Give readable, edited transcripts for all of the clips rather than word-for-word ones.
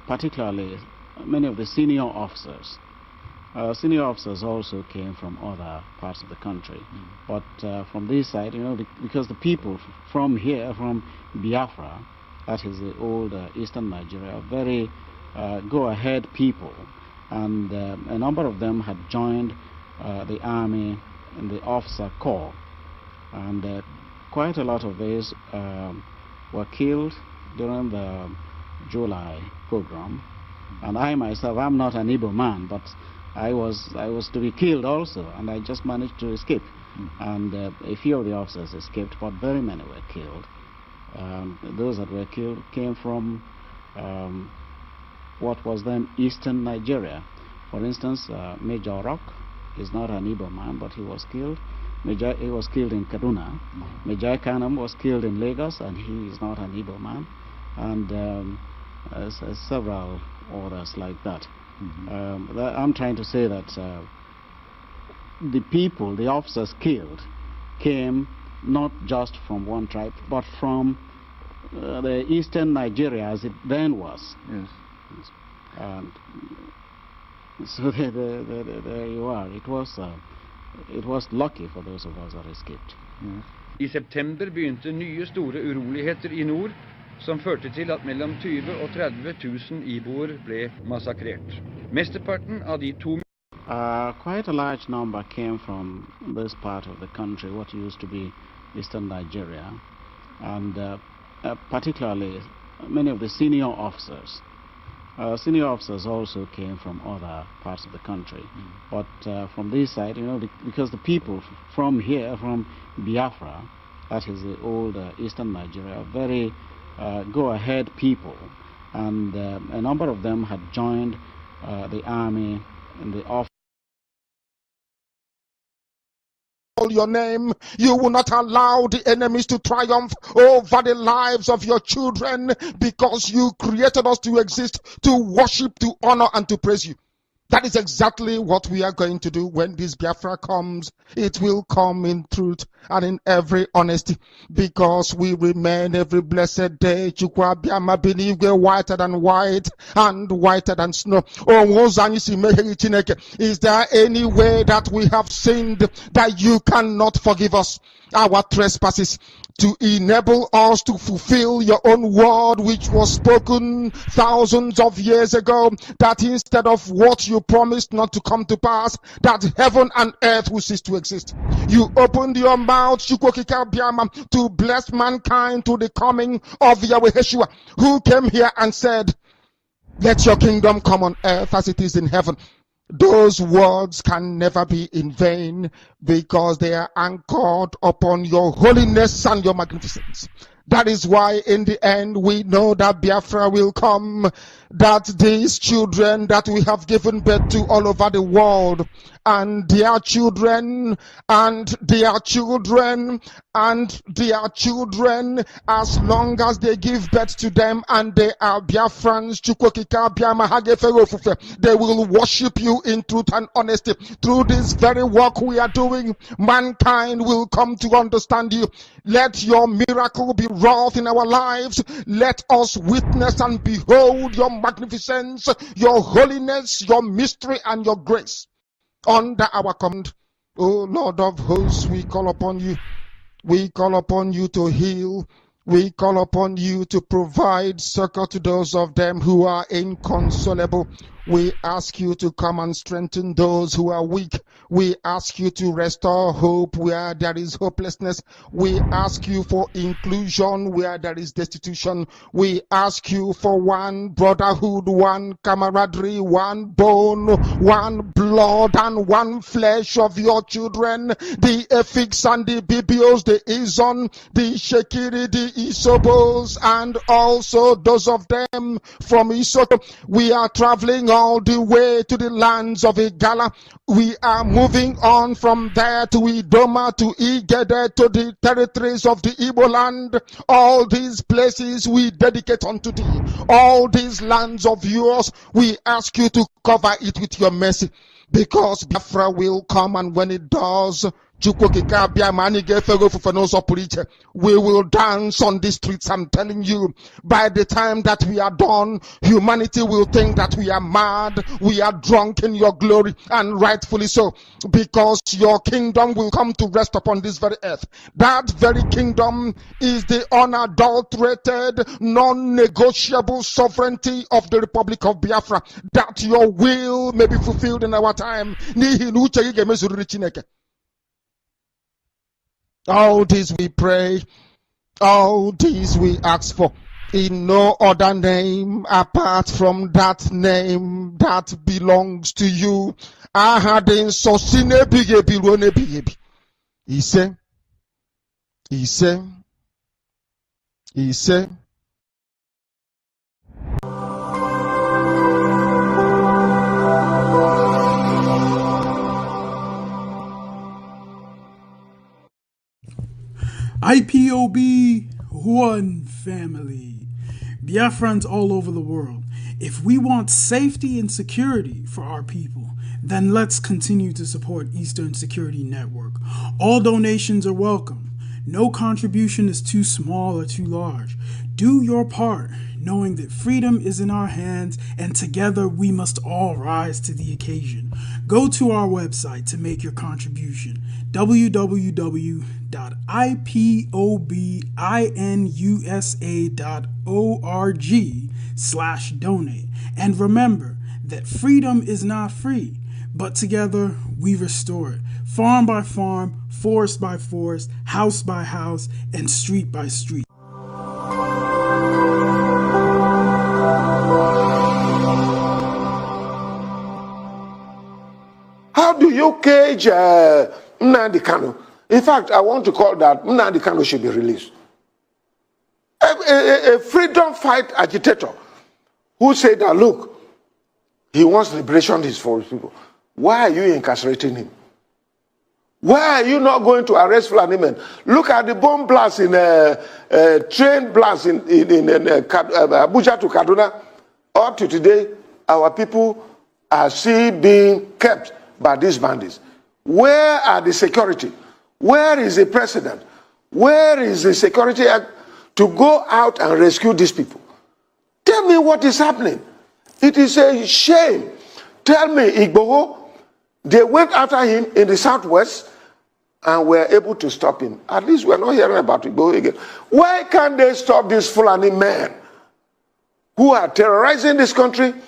particularly many of the senior officers. Senior officers also came from other parts of the country, but from this side, because the people from here, from Biafra, that is the old eastern Nigeria, are very go-ahead people, and a number of them had joined the army in the officer corps, and quite a lot of these were killed during the July pogrom. And I myself, I'm not an Igbo man, but I was to be killed also, and I just managed to escape. And a few of the officers escaped, but very many were killed. Those that were killed came from what was then eastern Nigeria. For instance, Major Rock is not an Igbo man, but he was killed. He was killed in Kaduna. Major Kanam was killed in Lagos, and he is not an Igbo man. And several others like that. I'm trying to say that the people, the officers killed, came not just from one tribe, but from the eastern Nigeria as it then was. Yes. And so there you are. It was lucky for those of us that escaped. Yes. I september begynte nye store uroligheter I nord, som førte til at mellom 20 og 30 000 iboer ble massakrert. Mesteparten av de to quite a large number came from this part of the country, what used to be eastern Nigeria, and particularly many of the senior officers. Senior officers also came from other parts of the country, but from this side, because the people from here, from Biafra, that is the old eastern Nigeria, are very go-ahead people, and a number of them had joined the army in the office. Your name, you will not allow the enemies to triumph over the lives of your children, because you created us to exist, to worship, to honor, and to praise you. That is exactly what we are going to do when this Biafra comes. It will come in truth and in every honesty, because we remain every blessed day Chukwa Biama Binigwe whiter than white and whiter than snow. Is there any way that we have sinned that you cannot forgive us our trespasses, to enable us to fulfill your own word which was spoken thousands of years ago, that instead of what you promised not to come to pass, that heaven and earth will cease to exist? You opened your mouth to bless mankind to the coming of Yahweh Yeshua, who came here and said, let your kingdom come on earth as it is in heaven. Those words can never be in vain, because they are anchored upon your holiness and your magnificence. That is why in the end we know that Biafra will come, that these children that we have given birth to all over the world, and their children, and their children, and their children, as long as they give birth to them and they are Biafrans, they will worship you in truth and honesty. Through this very work we are doing, mankind will come to understand you. Let your miracle be wrought in our lives. Let us witness and behold your magnificence, your holiness, your mystery, and your grace. Under our command, O Lord of hosts, we call upon you. We call upon you to heal. We call upon you to provide succor to those of them who are inconsolable. We ask you to come and strengthen those who are weak. We ask you to restore hope where there is hopelessness. We ask you for inclusion where there is destitution. We ask you for one brotherhood, one camaraderie, one bone, one blood, and one flesh of your children. The Efiks and the Bibios, the Izon, the Shekiri, the Isobos, and also those of them from Isoko. We are traveling all the way to the lands of Igala. We are moving on from there to Idoma, to Igede, to the territories of the Igbo land. All these places we dedicate unto thee. All these lands of yours, we ask you to cover it with your mercy, because Biafra will come, and when it does, We will dance on the streets. I'm telling you, by the time that we are done, humanity will think that we are mad, we are drunk in your glory, and rightfully so, because your kingdom will come to rest upon this very earth. That very kingdom is the unadulterated, non-negotiable sovereignty of the Republic of Biafra, that your will may be fulfilled in our time. All this we pray, all this we ask for, in no other name apart from that name that belongs to you. Ahadin sosine bigebi rone bigebi. He said. IPOB, one family. Biafrans all over the world. If we want safety and security for our people, then let's continue to support Eastern Security Network. All donations are welcome. No contribution is too small or too large. Do your part, knowing that freedom is in our hands, and together we must all rise to the occasion. Go to our website to make your contribution, www.ipobinUSA.org/donate. And remember that freedom is not free, but together we restore it, farm by farm, forest by forest, house by house, and street by street. How do you cage Nnamdi Kanu? In fact, I want to call that Nnamdi Kanu should be released. A freedom fight agitator who said that, look, he wants liberation for his people. Why are you incarcerating him? Why are you not going to arrest Fulani men? Look at the bomb blast in train blast in Abuja to Kaduna. Up to today, our people are still being kept by these bandits. Where are the security? Where is the president? Where is the security act to go out and rescue these people? Tell me what is happening. It is a shame. Tell me, Igboho, they went after him in the southwest and were able to stop him. At least we're not hearing about Igboho again. Why can't they stop these Fulani men who are terrorizing this country and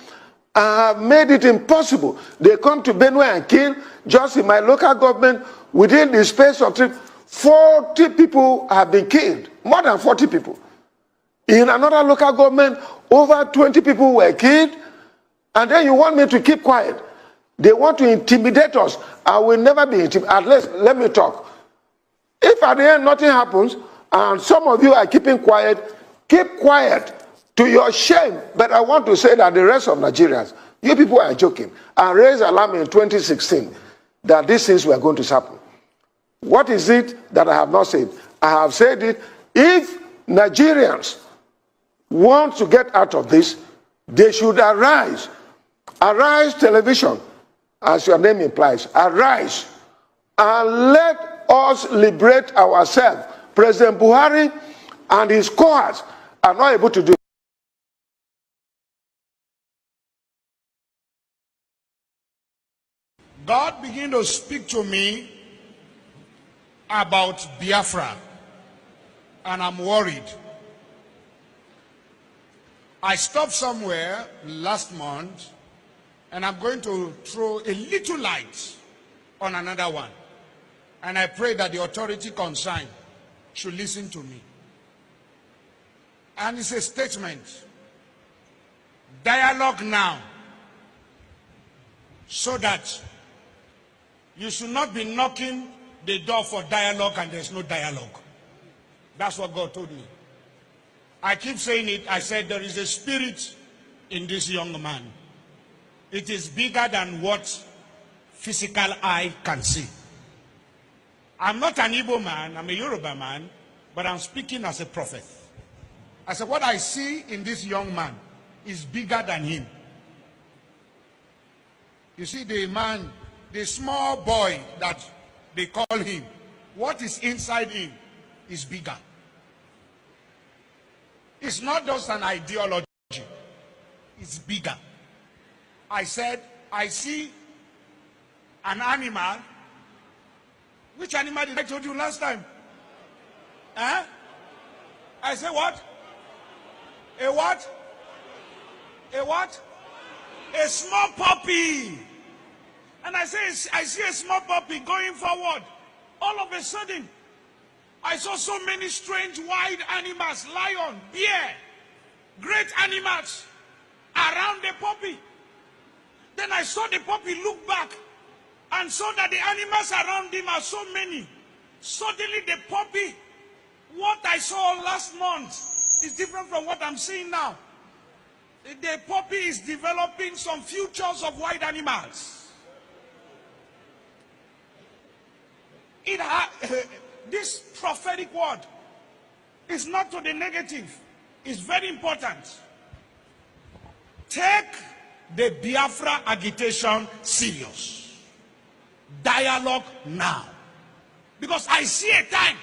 have made it impossible? They come to Benue and kill. Just in my local government, within the space of 40 people have been killed. More than 40 people. In another local government, over 20 people were killed. And then you want me to keep quiet. They want to intimidate us. I will never be intimidated. At least, let me talk. If at the end nothing happens, and some of you are keeping quiet, keep quiet to your shame. But I want to say that the rest of Nigerians, you people are joking. I raised alarm in 2016 that these things were going to happen. What is it that I have not said? I have said it. If Nigerians want to get out of this, they should arise. Arise television, as your name implies. Arise and let us liberate ourselves. President Buhari and his cohorts are not able to do it. God began to speak to me about Biafra, and I'm worried. I stopped somewhere last month, and I'm going to throw a little light on another one. And I pray that the authority concerned should listen to me. And it's a statement. Dialogue now, so that you should not be knocking the door for dialogue and there's no dialogue. That's what God told me. I keep saying it. I said there is a spirit in this young man. It is bigger than what physical eye can see. I'm not an Igbo man, I'm a Yoruba man, but I'm speaking as a prophet. I said what I see in this young man is bigger than him. You see, the man, the small boy that they call him. What is inside him is bigger. It's not just an ideology. It's bigger. I said, I see an animal. Which animal did I told you last time? Huh? I said what? A what? A what? A small puppy. And I see a small puppy going forward. All of a sudden, I saw so many strange wild animals, lion, bear, great animals around the puppy. Then I saw the puppy look back and saw that the animals around him are so many. Suddenly the puppy, what I saw last month is different from what I'm seeing now. The puppy is developing some futures of wild animals. This prophetic word is not to the negative. It's very important. Take the Biafra agitation serious. Dialogue now. Because I see a time,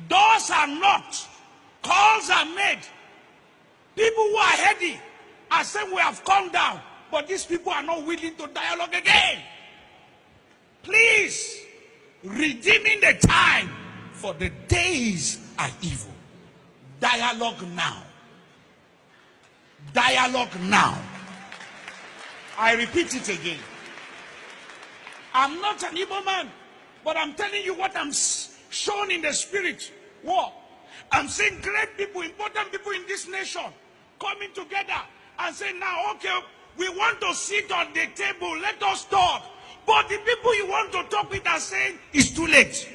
doors are knocked, calls are made. People who are heady are saying we have come down, but these people are not willing to dialogue again. Please, redeeming the time, for the days are evil. Dialogue now. Dialogue now. I repeat it again. I'm not an evil man, but I'm telling you what I'm shown in the spirit. What? I'm seeing great people, important people in this nation coming together and saying, now, okay, we want to sit on the table, let us talk. But the people you want to talk with are saying, it's too late.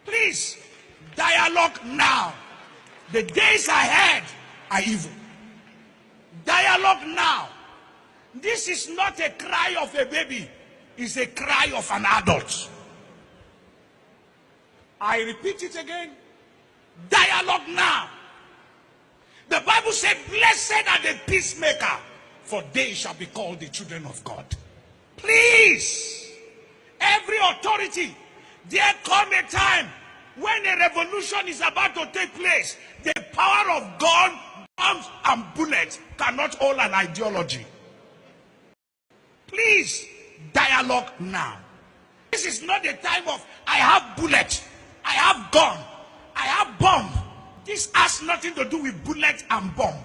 Please, dialogue now. The days ahead are evil. Dialogue now. This is not a cry of a baby. It's a cry of an adult. I repeat it again. Dialogue now. The Bible said, blessed are the peacemaker, for they shall be called the children of God. Please, every authority, there come a time when a revolution is about to take place. The power of God, bombs and bullets cannot hold an ideology. Please, dialogue now. This is not the time of, I have bullet, I have gun, I have bomb. This has nothing to do with bullet and bomb.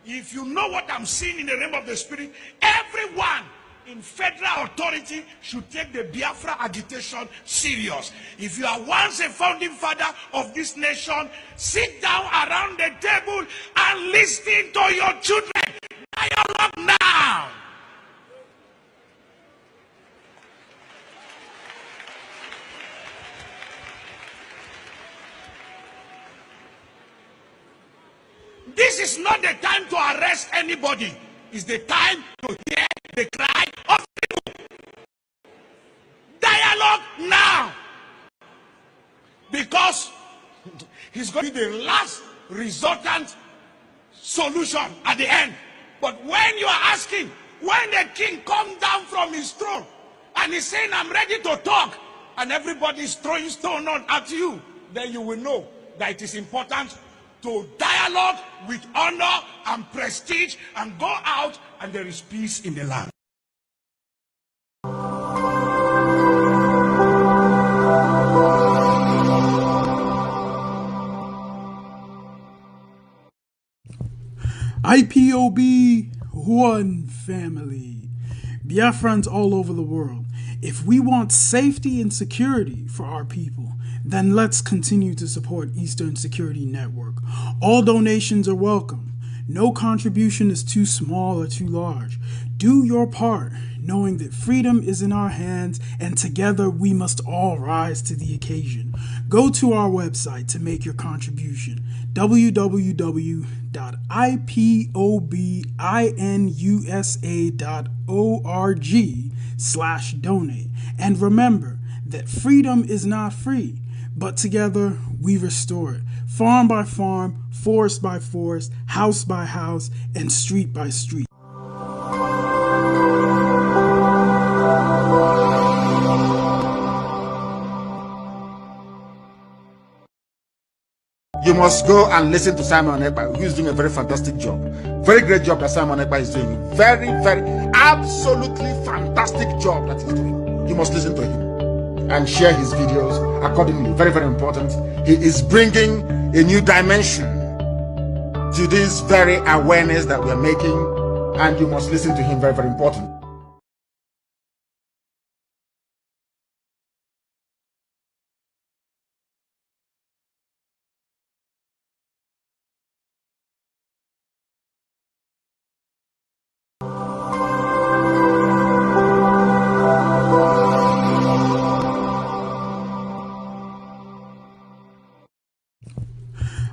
If you know what I'm seeing in the realm of the spirit, everyone in federal authority should take the Biafra agitation serious. If you are once a founding father of this nation, sit down around the table and listen to your children. Dialogue now. This is not the time to arrest anybody. It's the time to hear the cry of people. Dialogue now. Because he's going to be the last resultant solution at the end. But when you are asking, when the king comes down from his throne and he's saying, I'm ready to talk, and everybody is throwing stone at you, then you will know that it is important to dialogue with honor and prestige and go out and there is peace in the land. IPOB, one family. Biafrans all over the world. If we want safety and security for our people, then let's continue to support Eastern Security Network. All donations are welcome. No contribution is too small or too large. Do your part, knowing that freedom is in our hands and together we must all rise to the occasion. Go to our website to make your contribution, www.ipobinUSA.org/donate. And remember that freedom is not free, but together we restore it, farm by farm, forest by forest, house by house, and street by street. must go and listen to Simon Ekpa, who is doing a very fantastic job. Very great job that Simon Ekpa is doing. Very, very, absolutely fantastic job that he's doing. You must listen to him and share his videos accordingly. Very, very important. He is bringing a new dimension to this very awareness that we're making, and you must listen to him. Very, very important.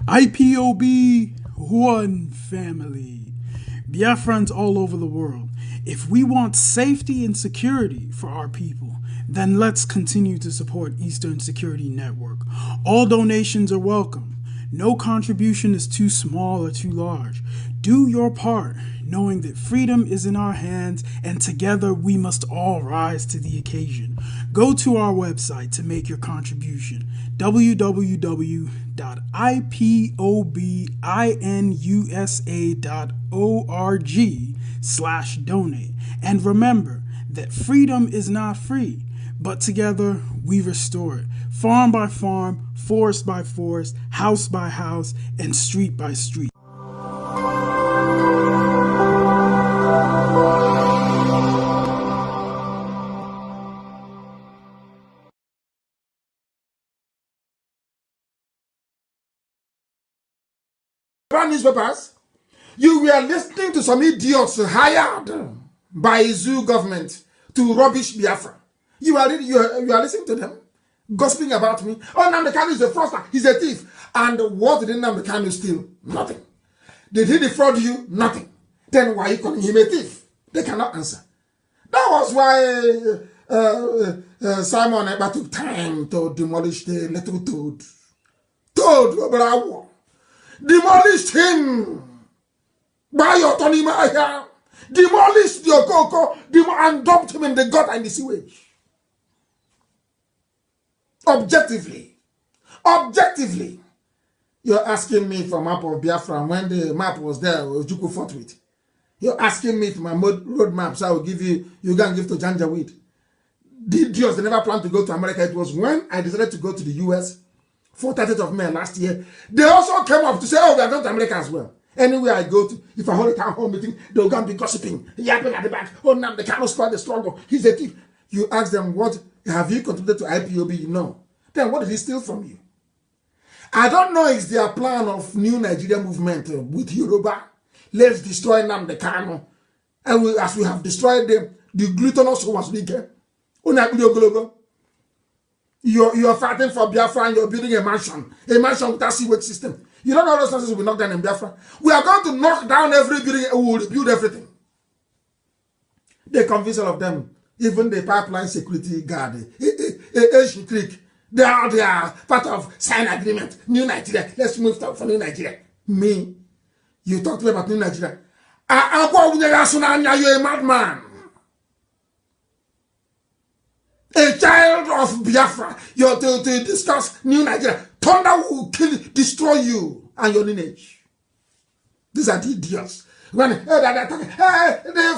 IPOB, one family. Biafrans all over the world. If we want safety and security for our people, then let's continue to support Eastern Security Network. All donations are welcome. No contribution is too small or too large. Do your part, knowing that freedom is in our hands, and together we must all rise to the occasion. Go to our website to make your contribution, www.ipobinUSA.org/donate. And remember that freedom is not free, but together we restore it. Farm by farm, forest by forest, house by house, and street by street. Newspapers, you were listening to some idiots hired by zoo government to rubbish Biafra. You are listening to them, gossiping about me. Oh, Nnamdi Kanu is a fraudster, he's a thief. And what did Nnamdi Kanu steal? Nothing. Did he defraud you? Nothing. Then why are you calling him a thief? They cannot answer. That was why Simon Ekpa took time to demolish the little toad. Bravo. Demolished him by your Tony Maya. Demolished your Coco and dumped him in the gutter and the sewage. Objectively, you're asking me for map of Biafra, and when the map was there, Ojukwu fought with. You're asking me for my road map, so I will give you can give to Janjaweed. The idiots, they never planned to go to America. It was when I decided to go to the US for 30th of May last year. They also came up to say, oh, we are going to America as well. Anywhere I go to, if I hold a town hall meeting, they'll go and be gossiping, yapping at the back. Oh, now they cannot squad the struggle. He's a thief. You ask them, what have you contributed to IPOB? No. Then what did he steal from you? I don't know if it's their plan of new Nigeria movement with Yoruba. Let's destroy Nnamdi Kanu. And as we have destroyed them, the glutinous who was weaker. You're fighting for Biafra and you're building a mansion without sewage system. You don't know those houses will knock down in Biafra. We are going to knock down every building and we will rebuild everything. They convince all of them, even the pipeline security guard, Asian Creek, they are part of sign agreement. New Nigeria, let's move for New Nigeria. Me, you talk to me about New Nigeria. You're a madman. A child of Biafra, you're to discuss New Nigeria. Thunder will kill, destroy you and your lineage. These are the idiots. When the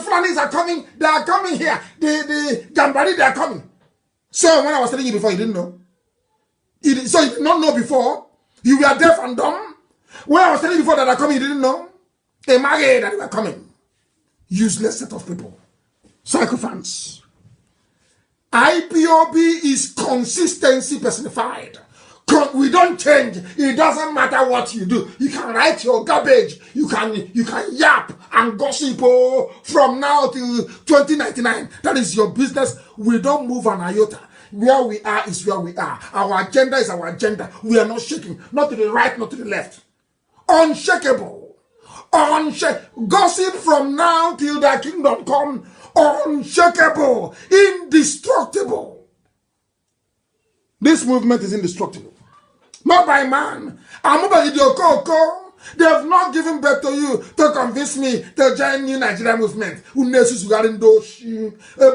Fulanis are coming, they are coming here. The Gambari, they are coming. So when I was telling you before, you didn't know. So you did not know before. You were deaf and dumb. When I was telling you before that they are coming, you didn't know. They married that they were coming. Useless set of people. Sycophants. IPOB is consistency personified. We don't change. It doesn't matter what you do. You can write your garbage. You can yap and gossip from now till 2099. That is your business. We don't move an iota. Where we are is where we are. Our agenda is our agenda. We are not shaking. Not to the right, not to the left. Unshakable. Gossip from now till the kingdom come. Unshakable. Indestructible. This movement is indestructible. Not by man. They have not given birth to you to convince me to join New Nigeria movement. A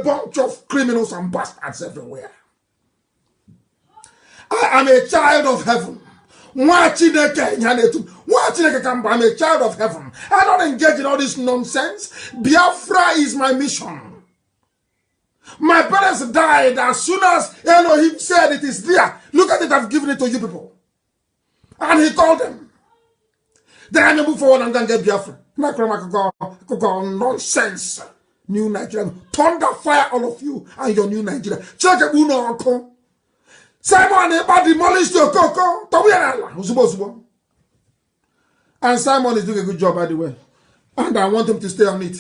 bunch of criminals and bastards everywhere. I am a child of heaven. I'm a child of heaven. I don't engage in all this nonsense. Biafra is my mission. My parents died as soon as Elohim said it is there. Look at it, I've given it to you people. And he called them. Then I move forward and go and get Biafra. Nonsense. New Nigeria. Thunder fire all of you and your new Nigeria. Check it, Uno. Simon Ekpa demolished your coco. And Simon is doing a good job, by the way. And I want him to stay on it.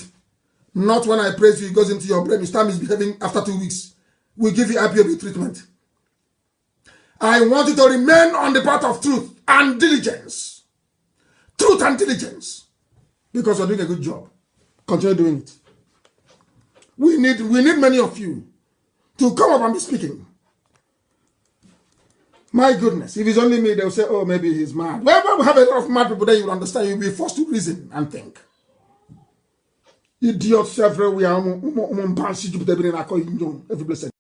Not when I praise you, it goes into your brain. You start misbehaving after 2 weeks. We give you IPOB treatment. I want you to remain on the path of truth and diligence. Truth and diligence. Because you're doing a good job. Continue doing it. We need many of you to come up and be speaking. My goodness, if it's only me, they'll say, oh, maybe he's mad. Well, when we have a lot of mad people, then you will understand. You'll be forced to reason and think. Idiots everywhere. Every blessed.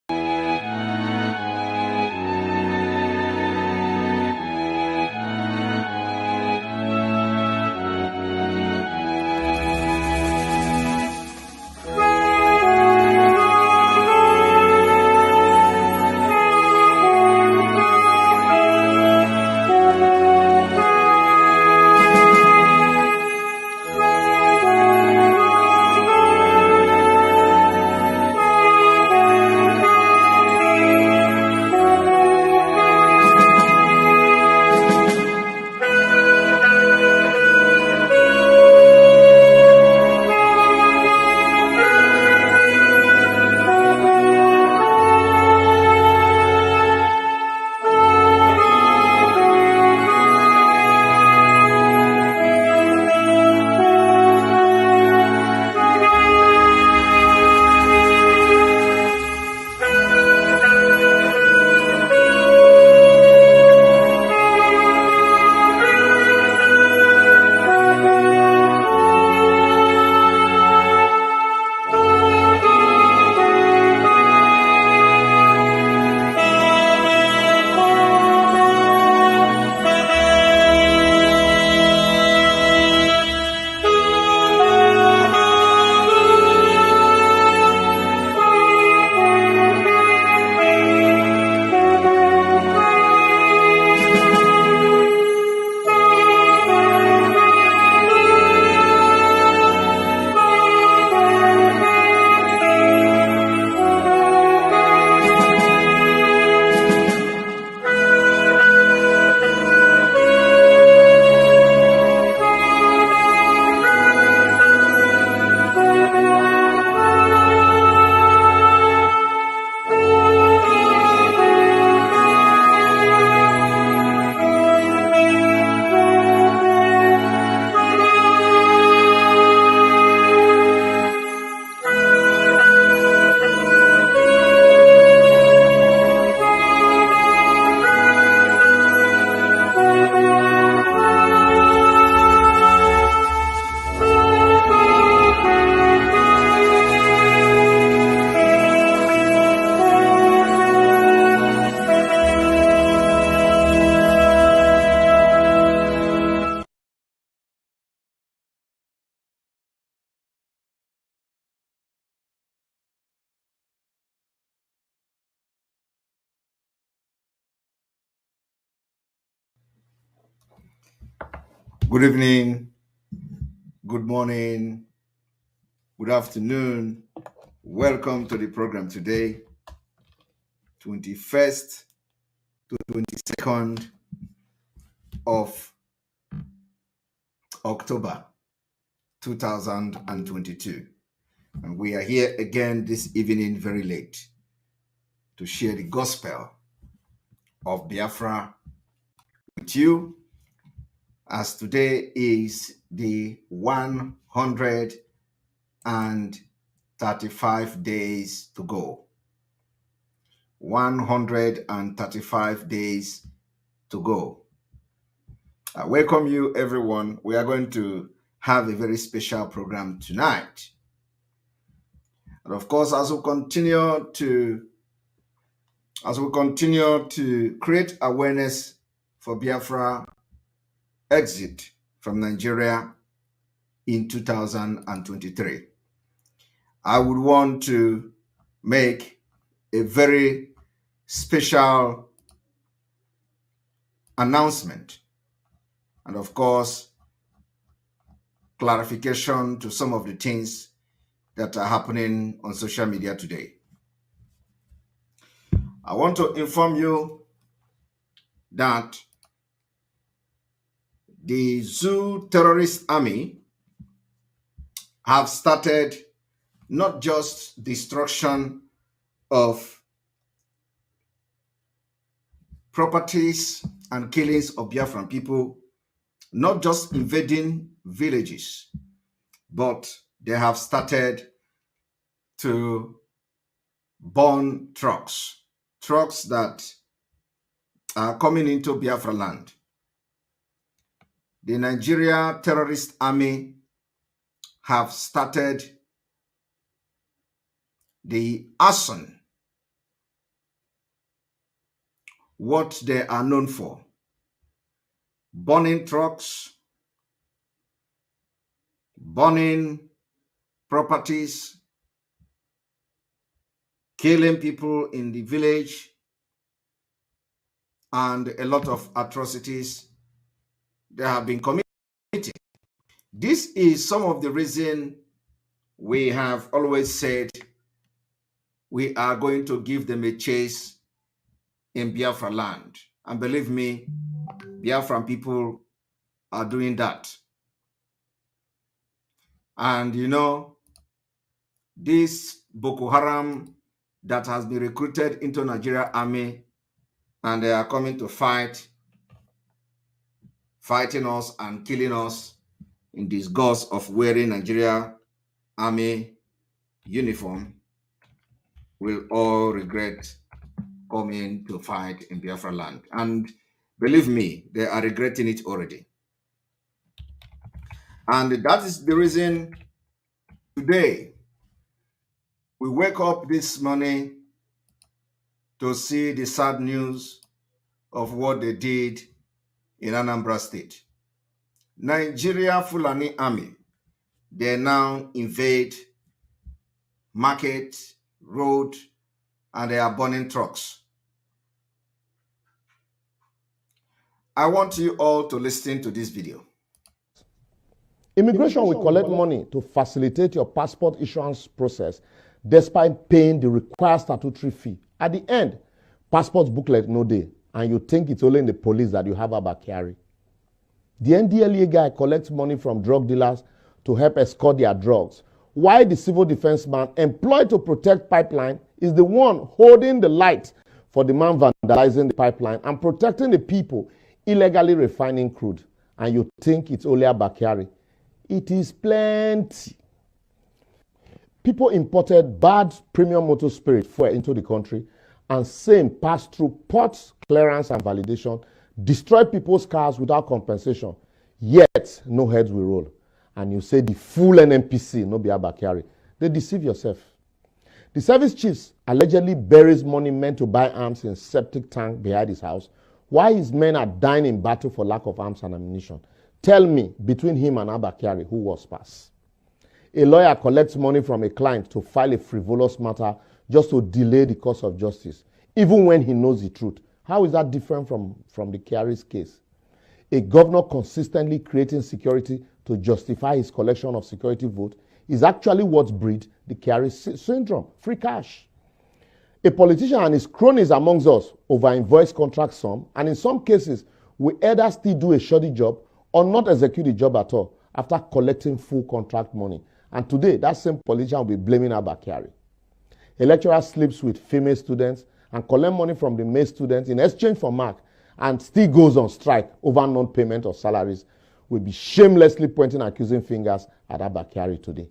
Good evening, good morning, good afternoon. Welcome to the program today, 21st to 22nd of October 2022. And we are here again this evening very late to share the gospel of Biafra with you, as today is the 135 days to go. 135 days to go. I welcome you, everyone. We are going to have a very special program tonight. And of course, as we continue to create awareness for Biafra exit from Nigeria in 2023. I would want to make a very special announcement and, of course, clarification to some of the things that are happening on social media today. I want to inform you that the Zoo terrorist army have started not just destruction of properties and killings of Biafran people, not just invading villages, but they have started to burn trucks that are coming into Biafra land. The Nigeria terrorist army have started the arson, what they are known for: burning trucks, burning properties, killing people in the village, and a lot of atrocities they have been committing. This is some of the reason we have always said we are going to give them a chase in Biafra land. And believe me, Biafran people are doing that. And you know, this Boko Haram that has been recruited into Nigeria army, and they are coming to fighting us and killing us in disgust of wearing Nigeria army uniform, will all regret coming to fight in Biafra land. And believe me, they are regretting it already. And that is the reason today we wake up this morning to see the sad news of what they did in Anambra State. Nigeria Fulani Army, they now invade market, road, and they are burning trucks. I want you all to listen to this video. Immigration will collect money to facilitate your passport issuance process despite paying the required statutory fee. At the end, passport booklet no day, and you think it's only in the police that you have about carry. The NDLEA guy collects money from drug dealers to help escort their drugs, while the civil defense man employed to protect pipeline is the one holding the light for the man vandalizing the pipeline and protecting the people illegally refining crude. And you think it's only about carry. It is plenty. People imported bad premium motor spirit fuel into the country, and same passed through ports, clearance and validation, destroyed people's cars without compensation, yet no heads will roll. And you say the full NNPC no be about carry. They deceive yourself. The service chiefs allegedly buries money meant to buy arms in septic tank behind his house, while his men are dying in battle for lack of arms and ammunition. Tell me, between him and Abba Kyari, who was pass? A lawyer collects money from a client to file a frivolous matter just to delay the course of justice, even when he knows the truth. How is that different from the Kyari's case? A governor consistently creating security to justify his collection of security vote is actually what breeds the Kyari syndrome, free cash. A politician and his cronies amongst us over-invoice contract sum, and in some cases, we either still do a shoddy job or not execute the job at all after collecting full contract money. And today, that same politician will be blaming Abba Kyari. A lecturer sleeps with female students and collects money from the male students in exchange for mark and still goes on strike over non-payment of salaries, will be shamelessly pointing accusing fingers at Abba Kyari today.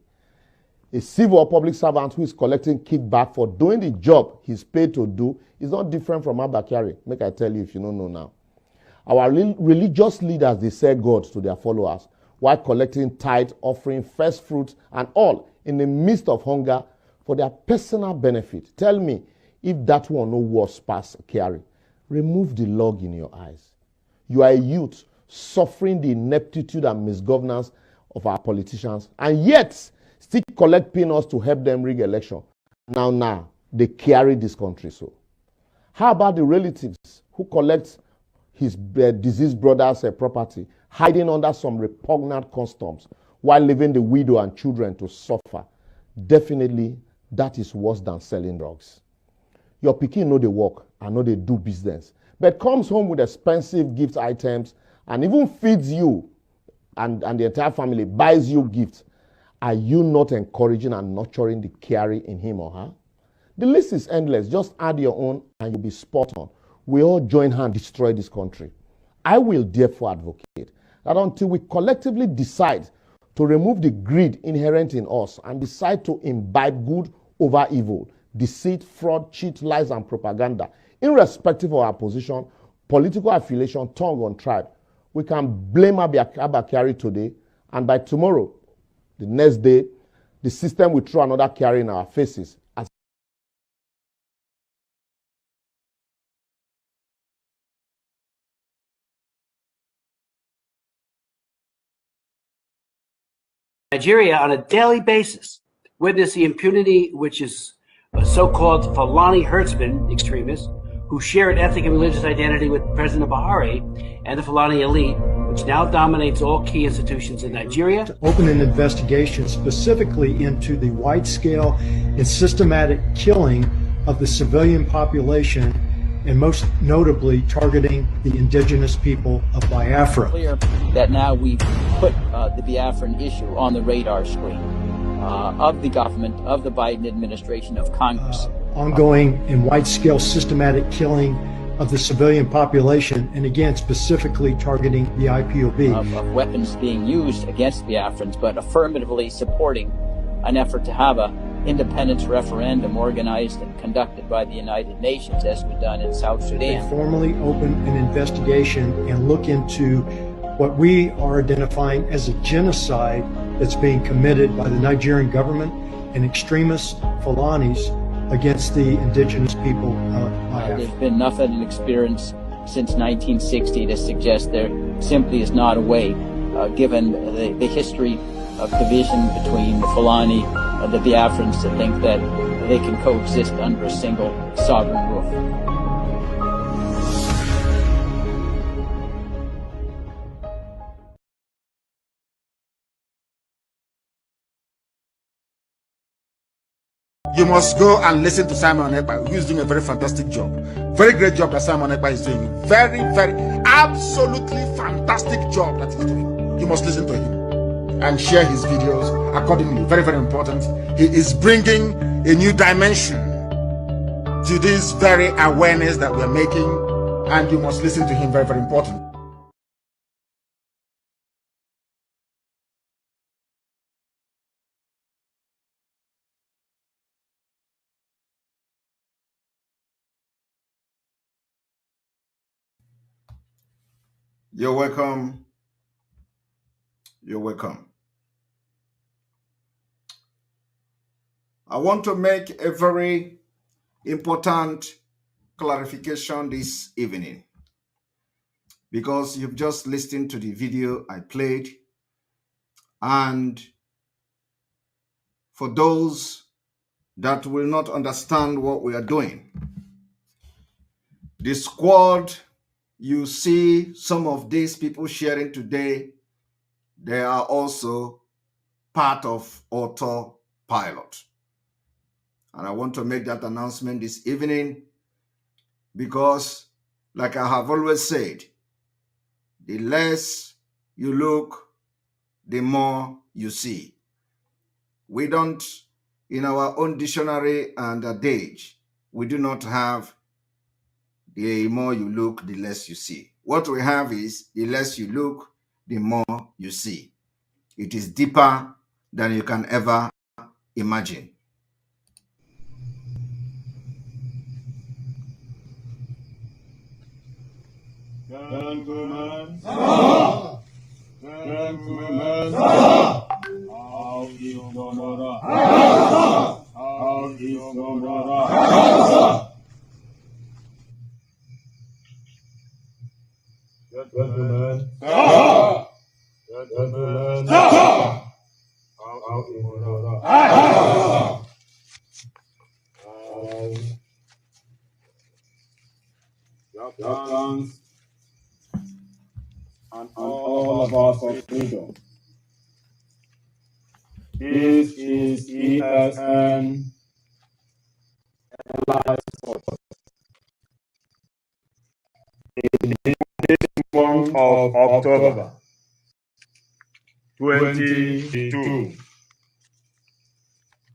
A civil or public servant who is collecting kickback for doing the job he's paid to do is not different from Abba Kyari. Make I tell you if you don't know now. Our religious leaders, they sell God to their followers while collecting tithe, offering, first fruits, and all in the midst of hunger for their personal benefit. Tell me if that one no worse pass Kyari. Remove the log in your eyes. You are a youth suffering the ineptitude and misgovernance of our politicians, and yet still collect peanuts to help them rig election. Now, they carry this country so. How about the relatives who collect his deceased brother's property, hiding under some repugnant customs while leaving the widow and children to suffer? Definitely, that is worse than selling drugs. Your pikin know they work and know they do business, but comes home with expensive gift items and even feeds you and the entire family, buys you gifts. Are you not encouraging and nurturing the caring in him or her? The list is endless. Just add your own and you'll be spot on. We all join hands to destroy this country. I will therefore advocate that until we collectively decide to remove the greed inherent in us and decide to imbibe good over evil, deceit, fraud, cheat, lies, and propaganda, irrespective of our position, political affiliation, tongue, or tribe, we can blame Abba Kyari today, and by tomorrow, the next day, the system will throw another Kyari in our faces. Nigeria, on a daily basis, witness the impunity which is so-called Fulani herdsmen extremists who share an ethnic and religious identity with President Buhari and the Fulani elite, which now dominates all key institutions in Nigeria. To open an investigation specifically into the wide-scale and systematic killing of the civilian population, and most notably targeting the indigenous people of Biafra. Clear that now we've put the Biafran issue on the radar screen of the government, of the Biden administration, of Congress. Ongoing and wide-scale systematic killing of the civilian population, and again, specifically targeting the IPOB. Of weapons being used against Biafrans, but affirmatively supporting an effort to have a independence referendum organized and conducted by the United Nations, as we've done in South Sudan. They formally open an investigation and look into what we are identifying as a genocide that's being committed by the Nigerian government and extremist Fulanis against the indigenous people of Biafra. There's been nothing in experience since 1960 to suggest there simply is not a way, given the history of division between the Fulani and the Biafrans, to think that they can coexist under a single sovereign roof. You must go and listen to Simon Ekpa, who is doing a very fantastic job. Very great job that Simon Ekpa is doing. Very, absolutely fantastic job that he's doing. You must listen to him and share his videos accordingly. Very, very important. He is bringing a new dimension to this very awareness that we're making, and you must listen to him. Very, very important. You're welcome. You're welcome. I want to make a very important clarification this evening, because you've just listened to the video I played, and for those that will not understand what we are doing, the squad you see some of these people sharing today, they are also part of Autopilot. And I want to make that announcement this evening because, like I have always said, the less you look, the more you see. We don't, in our own dictionary and adage, we do not have the more you look, the less you see. What we have is the less you look, the more you see. It is deeper than you can ever imagine. Gentlemen, gentlemen, how is Gomorrah? How is Gomorrah? Gentlemen. Gentlemen. Gentlemen. Out in order. Biafrans and all of us of freedom. This is ESN in this month of October 2022.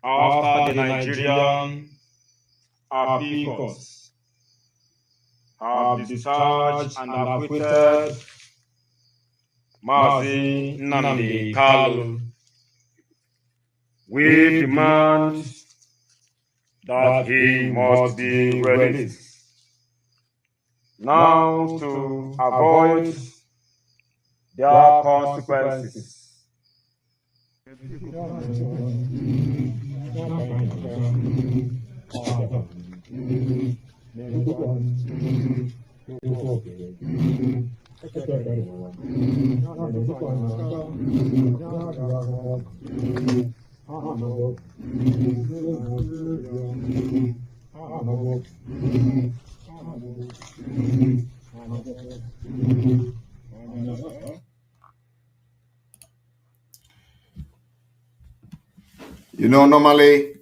After the Nigerian Apicos have discharged and acquitted Mazi Nnamdi Kalu, we demand that he must be released. Now, to avoid their consequences, You know, normally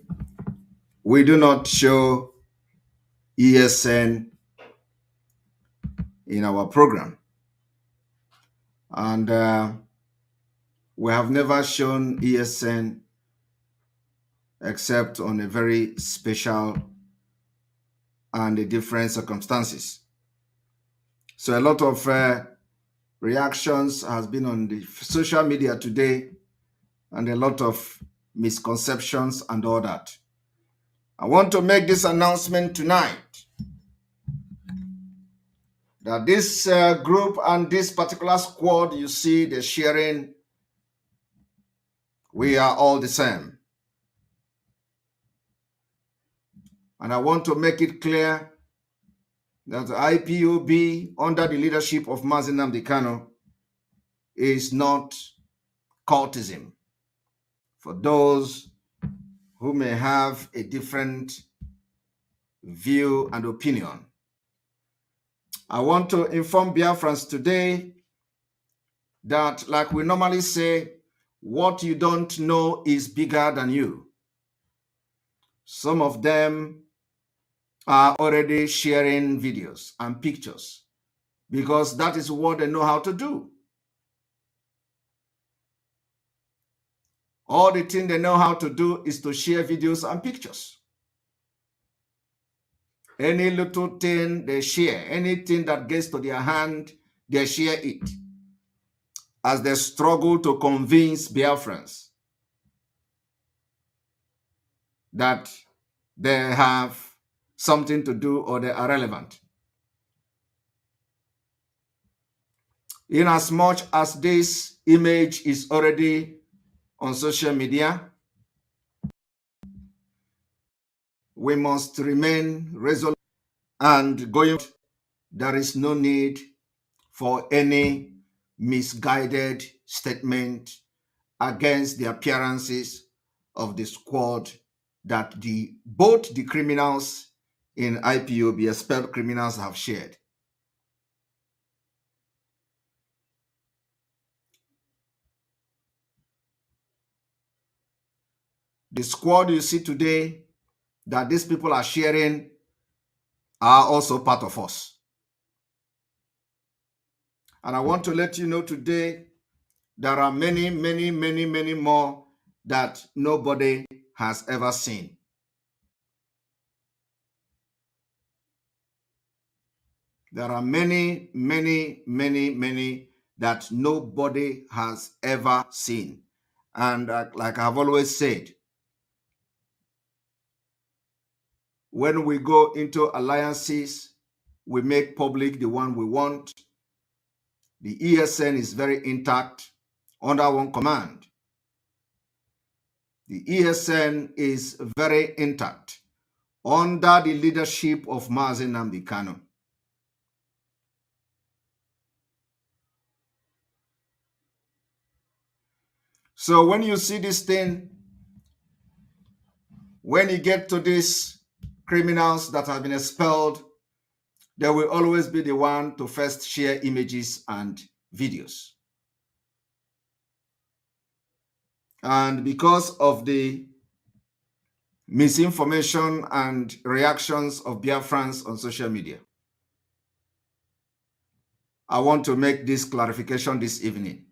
we do not show ESN in our program. And we have never shown ESN except on a very special and a different circumstances. So a lot of reactions has been on the social media today and a lot of misconceptions and all that. I want to make this announcement tonight that this group and this particular squad you see they're sharing, we are all the same. And I want to make it clear that the IPOB under the leadership of Mazi Nnamdi Kanu is not cultism. For those who may have a different view and opinion, I want to inform Biafrans today that, like we normally say, what you don't know is bigger than you. Some of them are already sharing videos and pictures because that is what they know how to do. All the thing they know how to do is to share videos and pictures. Any little thing they share, anything that gets to their hand, they share it as they struggle to convince Biafrans that they have something to do or they are relevant. In as much as this image is already on social media, we must remain resolute and going. There is no need for any misguided statement against the appearances of the squad that both the criminals in IPOB, expelled criminals, have shared. The squad you see today that these people are sharing are also part of us. And I want to let you know today, there are many, many, many, many more that nobody has ever seen. There are many, many, many, many that nobody has ever seen. And like I've always said, when we go into alliances, we make public the one we want. The ESN is very intact under one command. The ESN is very intact under the leadership of Mazi Nnamdi Kanu. So when you see this thing, when you get to these criminals that have been expelled, they will always be the one to first share images and videos. And because of the misinformation and reactions of Biafrans on social media, I want to make this clarification this evening,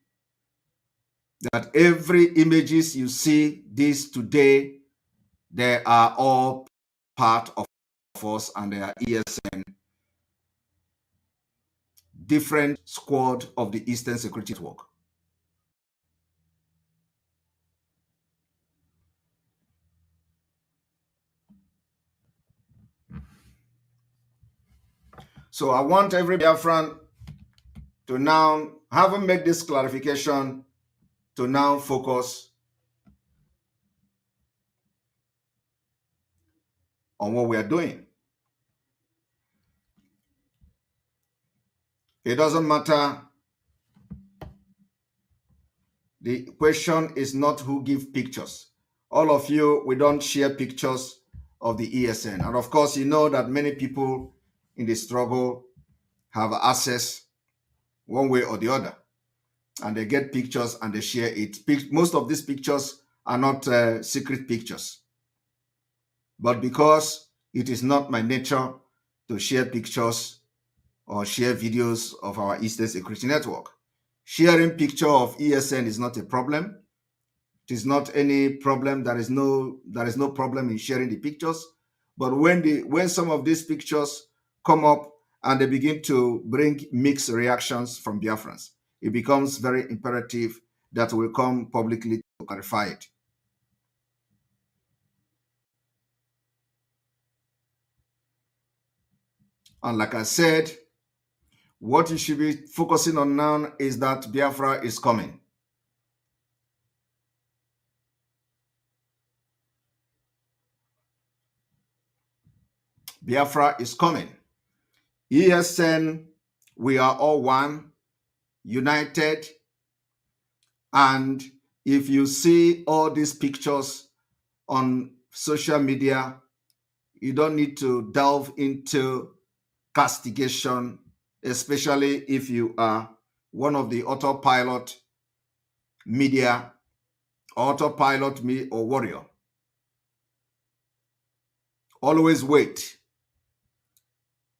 that every images you see this today, they are all part of us and they are ESN, different squad of the Eastern Security Network. So I want every Biafran to now, having made this clarification, to now focus on what we are doing. It doesn't matter. The question is not who gives pictures. All of you, we don't share pictures of the ESN. And of course, you know that many people in the struggle have access one way or the other. And they get pictures and they share it. Most of these pictures are not secret pictures. But because it is not my nature to share pictures or share videos of our Eastern Security Network, sharing picture of ESN is not a problem. It is not any problem. There is no problem in sharing the pictures. But when some of these pictures come up and they begin to bring mixed reactions from Biafrans, it becomes very imperative that we come publicly to clarify it. And like I said, what you should be focusing on now is that Biafra is coming. Biafra is coming. ESN, we are all one, united. And if you see all these pictures on social media, you don't need to delve into castigation, especially if you are one of the autopilot media, autopilot me or warrior. Always wait,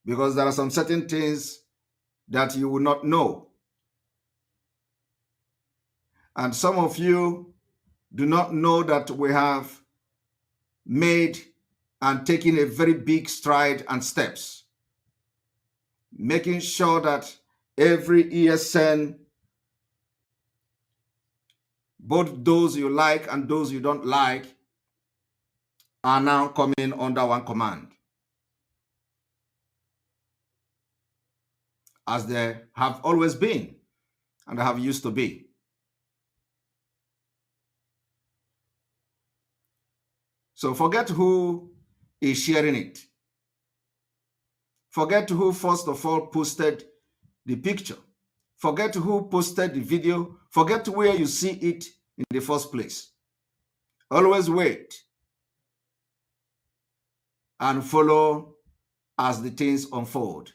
because there are some certain things that you will not know. And some of you do not know that we have made and taken a very big stride and steps, making sure that every ESN, both those you like and those you don't like, are now coming under one command, as they have always been and have used to be. So forget who is sharing it. Forget who first of all posted the picture. Forget who posted the video. Forget where you see it in the first place. Always wait and follow as the things unfold.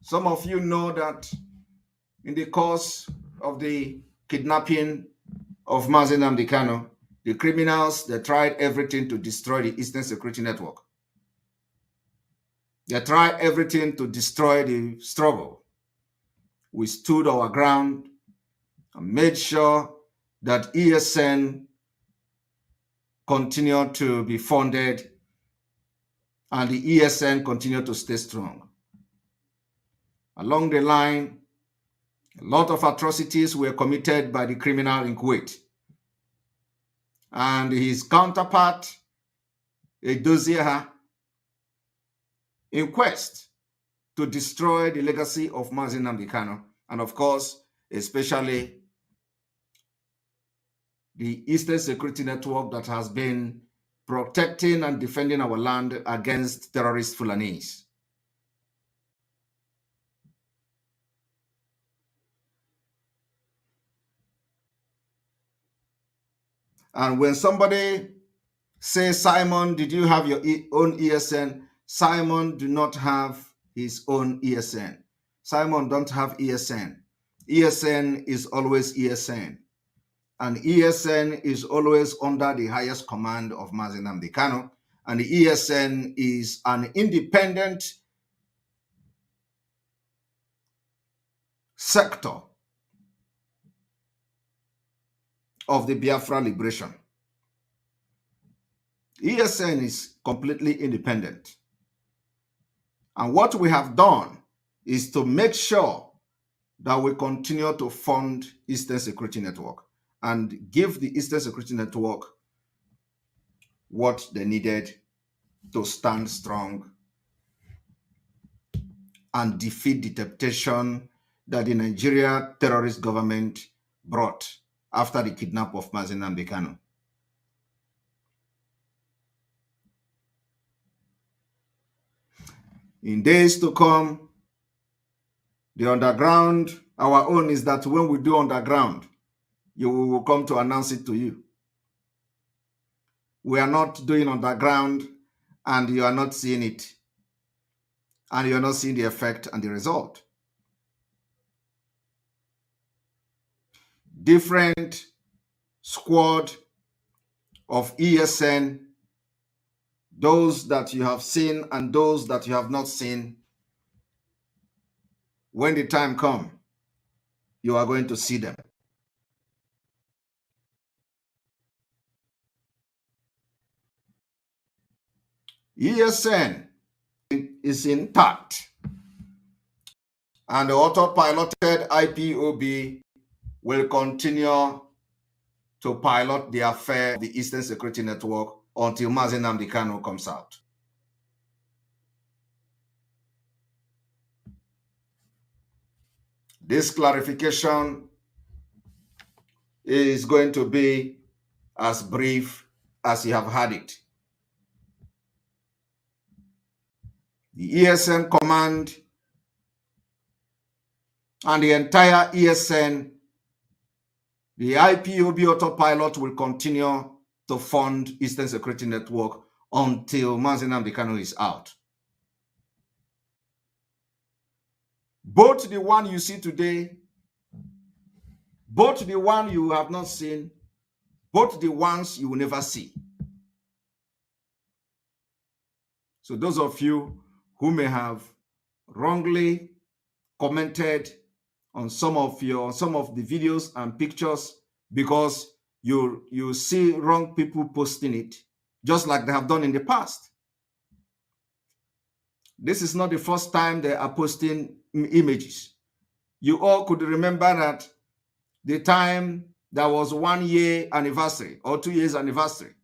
Some of you know that in the course of the kidnapping of Mazi Nnamdi Kanu, the criminals, they tried everything to destroy the Eastern Security Network. They tried everything to destroy the struggle. We stood our ground and made sure that ESN continued to be funded and the ESN continued to stay strong. Along the line, a lot of atrocities were committed by the criminal in Kuwait. And his counterpart, Edozieha, in quest to destroy the legacy of Mazi Nnamdi Kanu, and of course, especially the Eastern Security Network that has been protecting and defending our land against terrorist Fulanese. And when somebody says, Simon, did you have your own ESN? Simon do not have his own ESN. Simon don't have ESN. ESN is always ESN. And ESN is always under the highest command of Mazi Nnamdi Kanu. And the ESN is an independent sector of the Biafra liberation. ESN is completely independent. And what we have done is to make sure that we continue to fund Eastern Security Network and give the Eastern Security Network what they needed to stand strong and defeat the temptation that the Nigeria terrorist government brought after the kidnap of Mazi Nnamdi Kanu. In days to come, the underground, our own is that when we do underground, we will come to announce it to you. We are not doing underground and you are not seeing it. And you are not seeing the effect and the result. Different squad of ESN, those that you have seen and those that you have not seen. When the time comes, you are going to see them. ESN is intact, and the auto-piloted IPOB will continue to pilot the affair of the Eastern Security Network until Mazi Nnamdi Kanu comes out. This clarification is going to be as brief as you have had it. The ESN command and the entire ESN, the IPOB autopilot will continue to fund Eastern Security Network until Mazi Nnamdi Kanu is out. Both the one you see today, both the one you have not seen, both the ones you will never see. So those of you who may have wrongly commented on some of the videos and pictures because you see wrong people posting it, just like they have done in the past. This is not the first time they are posting images. You all could remember that the time there was 1 year anniversary or 2 years anniversary,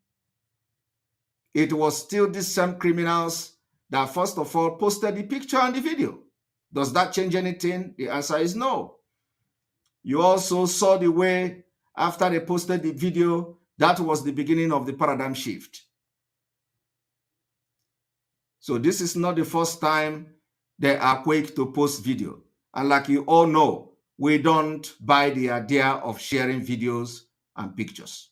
it was still these same criminals that first of all posted the picture and the video. Does that change anything? The answer is no. You also saw the way after they posted the video, that was the beginning of the paradigm shift. So this is not the first time they are quick to post video. And like you all know, we don't buy the idea of sharing videos and pictures.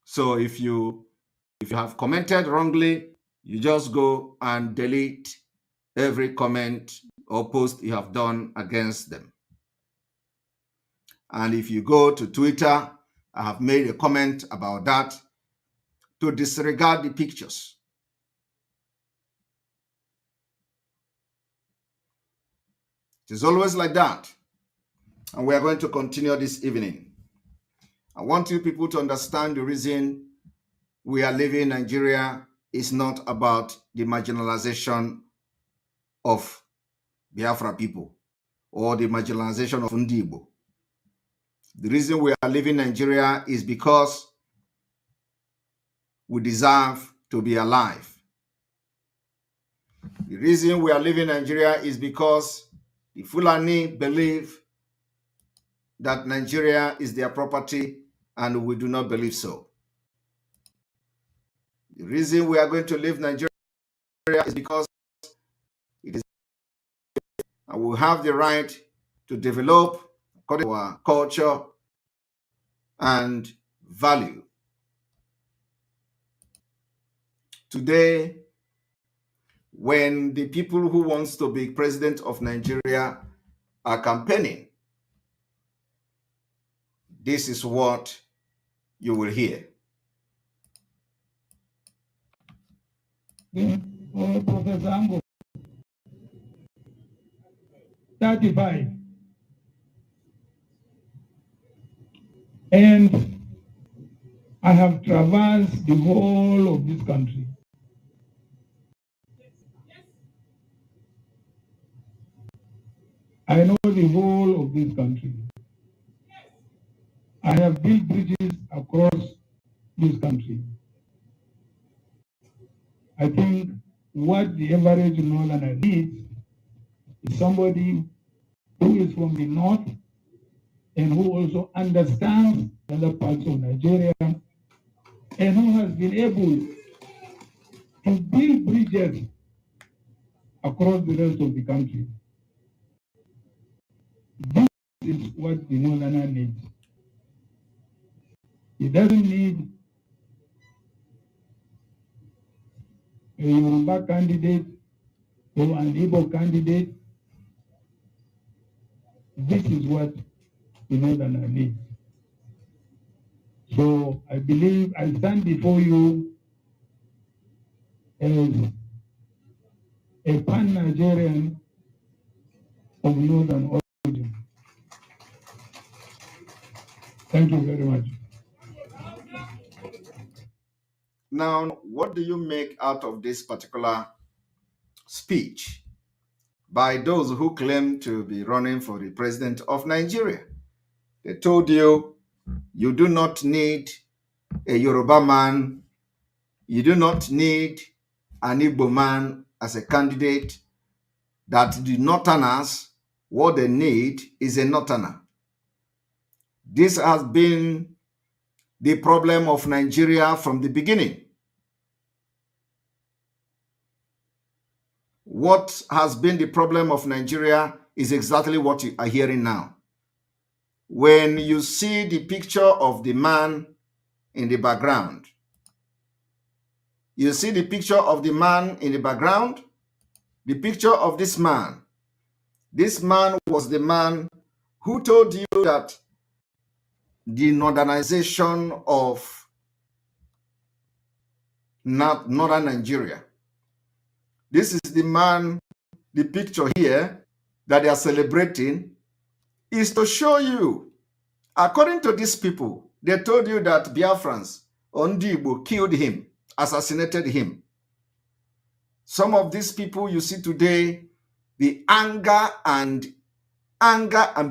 So if you have commented wrongly, you just go and delete every comment or post you have done against them. And if you go to Twitter, I have made a comment about that, to disregard the pictures. It is always like that. And we are going to continue this evening. I want you people to understand the reason we are living in Nigeria is not about the marginalization of Biafra people or the marginalization of Ndibo. The reason we are living in Nigeria is because we deserve to be alive. The reason we are living in Nigeria is because the Fulani believe that Nigeria is their property, and we do not believe so. The reason we are going to leave Nigeria is because it is, and we have the right to develop according to our culture and value. Today, when the people who wants to be president of Nigeria are campaigning, this is what you will hear. Professor Ango, 35. And I have traversed the whole of this country. I know the whole of this country. I have built bridges across this country. I think what the average northerner needs is somebody who is from the north and who also understands the other parts of Nigeria and who has been able to build bridges across the rest of the country. This is what the northerner needs. He doesn't need a Yoruba candidate or an Igbo candidate. This is what the northerner needs. So I believe I stand before you as a pan-Nigerian of northern origin. Thank you very much. Now, what do you make out of this particular speech by those who claim to be running for the president of Nigeria? They told you, you do not need a Yoruba man, you do not need an Igbo man as a candidate, that the Northerners, what they need is a Northerner. This has been the problem of Nigeria from the beginning. What has been the problem of Nigeria is exactly what you are hearing now. When you see the picture of the man in the background, you see the picture of the man in the background, the picture of this man. This man was the man who told you that the northernization of northern Nigeria. This is the man, the picture here that they are celebrating is to show you, according to these people, they told you that Biafrans, Ondibo, killed him, assassinated him. Some of these people you see today, the anger and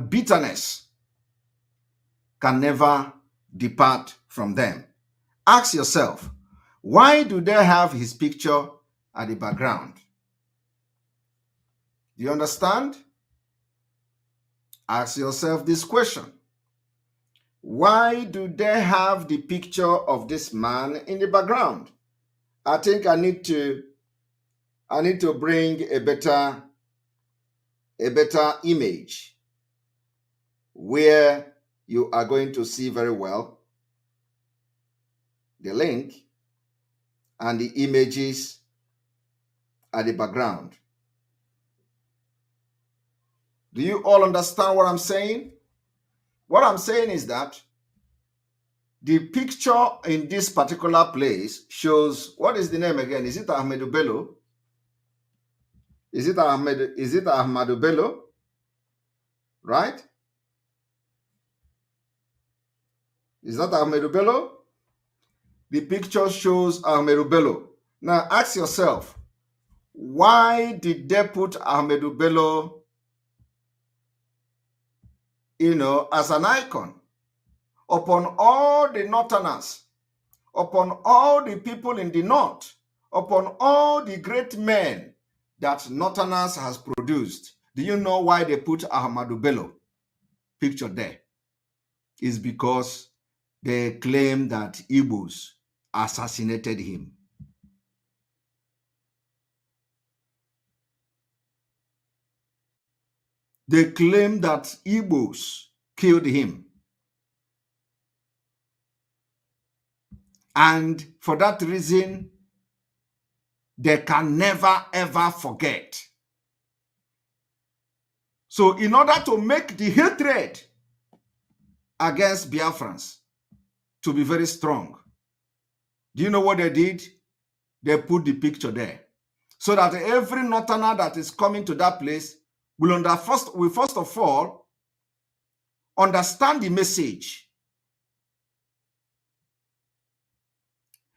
bitterness can never depart from them. Ask yourself, why do they have his picture at the background? Do you understand? Ask yourself this question. Why do they have the picture of this man in the background? I think I need to bring a better image where you are going to see very well the link and the images at the background. Do you all understand what I'm saying? What I'm saying is that the picture in this particular place shows, what is the name again? Is it Ahmedu Bello? Is it Ahmadu Bello? Right? Is that Ahmedu Bello? The picture shows Ahmedu Bello. Now ask yourself, why did they put Ahmedu Bello, as an icon upon all the Northerners, upon all the people in the North, upon all the great men that Northerners has produced? Do you know why they put Ahmadu Bello picture there? It's because they claim that Igbos assassinated him. They claim that Igbos killed him. And for that reason, they can never ever forget. So in order to make the hatred against Biafrans to be very strong, do you know what they did? They put the picture there. So that every northerner that is coming to that place will first of all understand the message.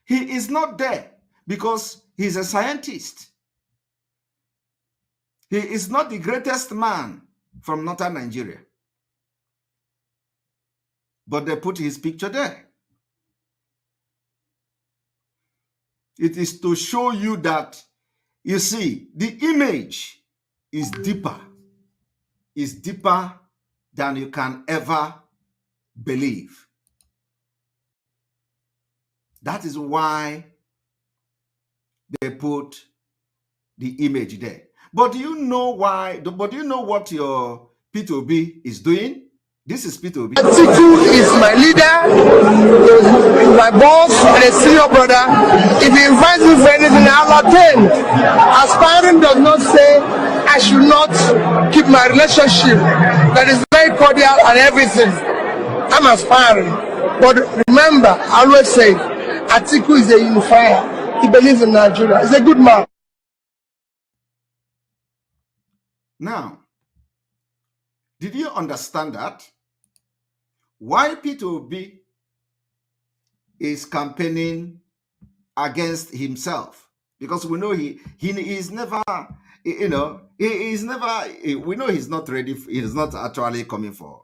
He is not there because he's a scientist. He is not the greatest man from northern Nigeria. But they put his picture there. It is to show you that, you see, the image is deeper than you can ever believe. That is why they put the image there. But do you know why? But do you know what your P2B is doing? This is P2B. Atiku is my leader, my boss, and a senior brother. If he invites me for anything, I'll attend. Aspiring does not say I should not keep my relationship that is very cordial and everything. I'm aspiring. But remember, I always say, Atiku is a unifier. He believes in Nigeria. He's a good man. Now, did you understand that? Why P2B is campaigning against himself? Because we know he is never, you know, he is never, we know he's not ready, he is not actually coming for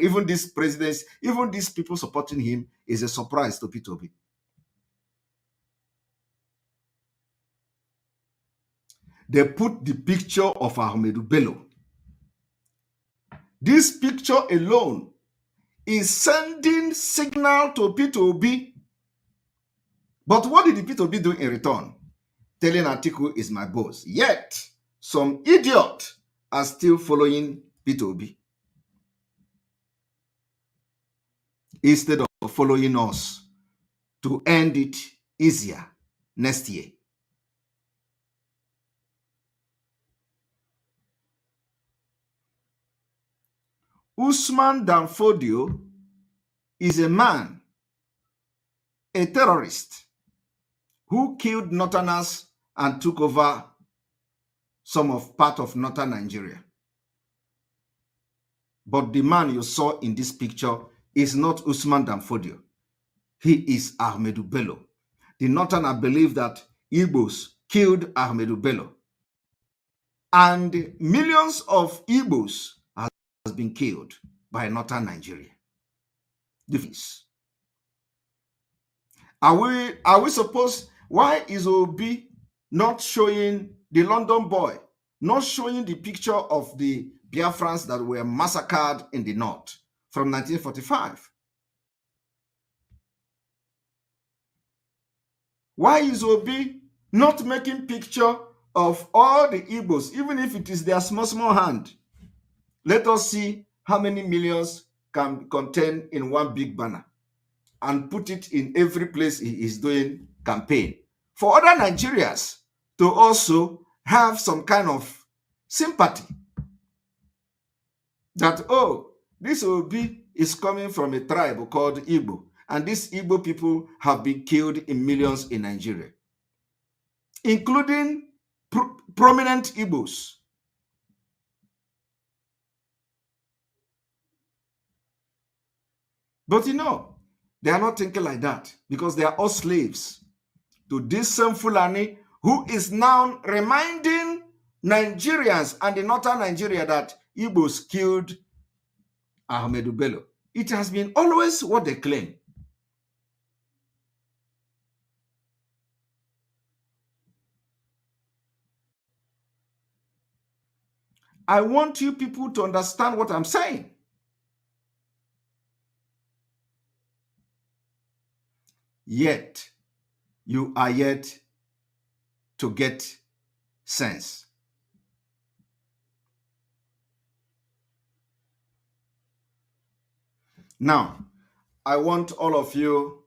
even this presidents, even these people supporting him is a surprise to P2B. They put the picture of Ahmedou Bello. This picture alone is sending signal to P2B. But what did the P2B do in return? Telling Atiku is my boss. Yet, some idiot are still following P2B. Instead of following us to end it easier next year. Usman Danfodio is a man, a terrorist, who killed northerners and took over part of northern Nigeria. But the man you saw in this picture is not Usman Danfodio. He is Ahmedou Bello. The northerners believe that Igbos killed Ahmedou Bello. And millions of Igbos has been killed by northern Nigeria. Are we supposed, why is Obi not showing the London boy, not showing the picture of the Biafrans that were massacred in the north from 1945? Why is Obi not making picture of all the Igbos, even if it is their small hand? Let us see how many millions can contain in one big banner and put it in every place he is doing campaign. For other Nigerians to also have some kind of sympathy that, oh, this Obi is coming from a tribe called Igbo, and these Igbo people have been killed in millions in Nigeria, including prominent Igbos. But you know, they are not thinking like that because they are all slaves to this same Fulani who is now reminding Nigerians and the northern Nigeria that Igbos killed Ahmedou Bello. It has been always what they claim. I want you people to understand what I'm saying. Yet, you are yet to get sense. Now, I want all of you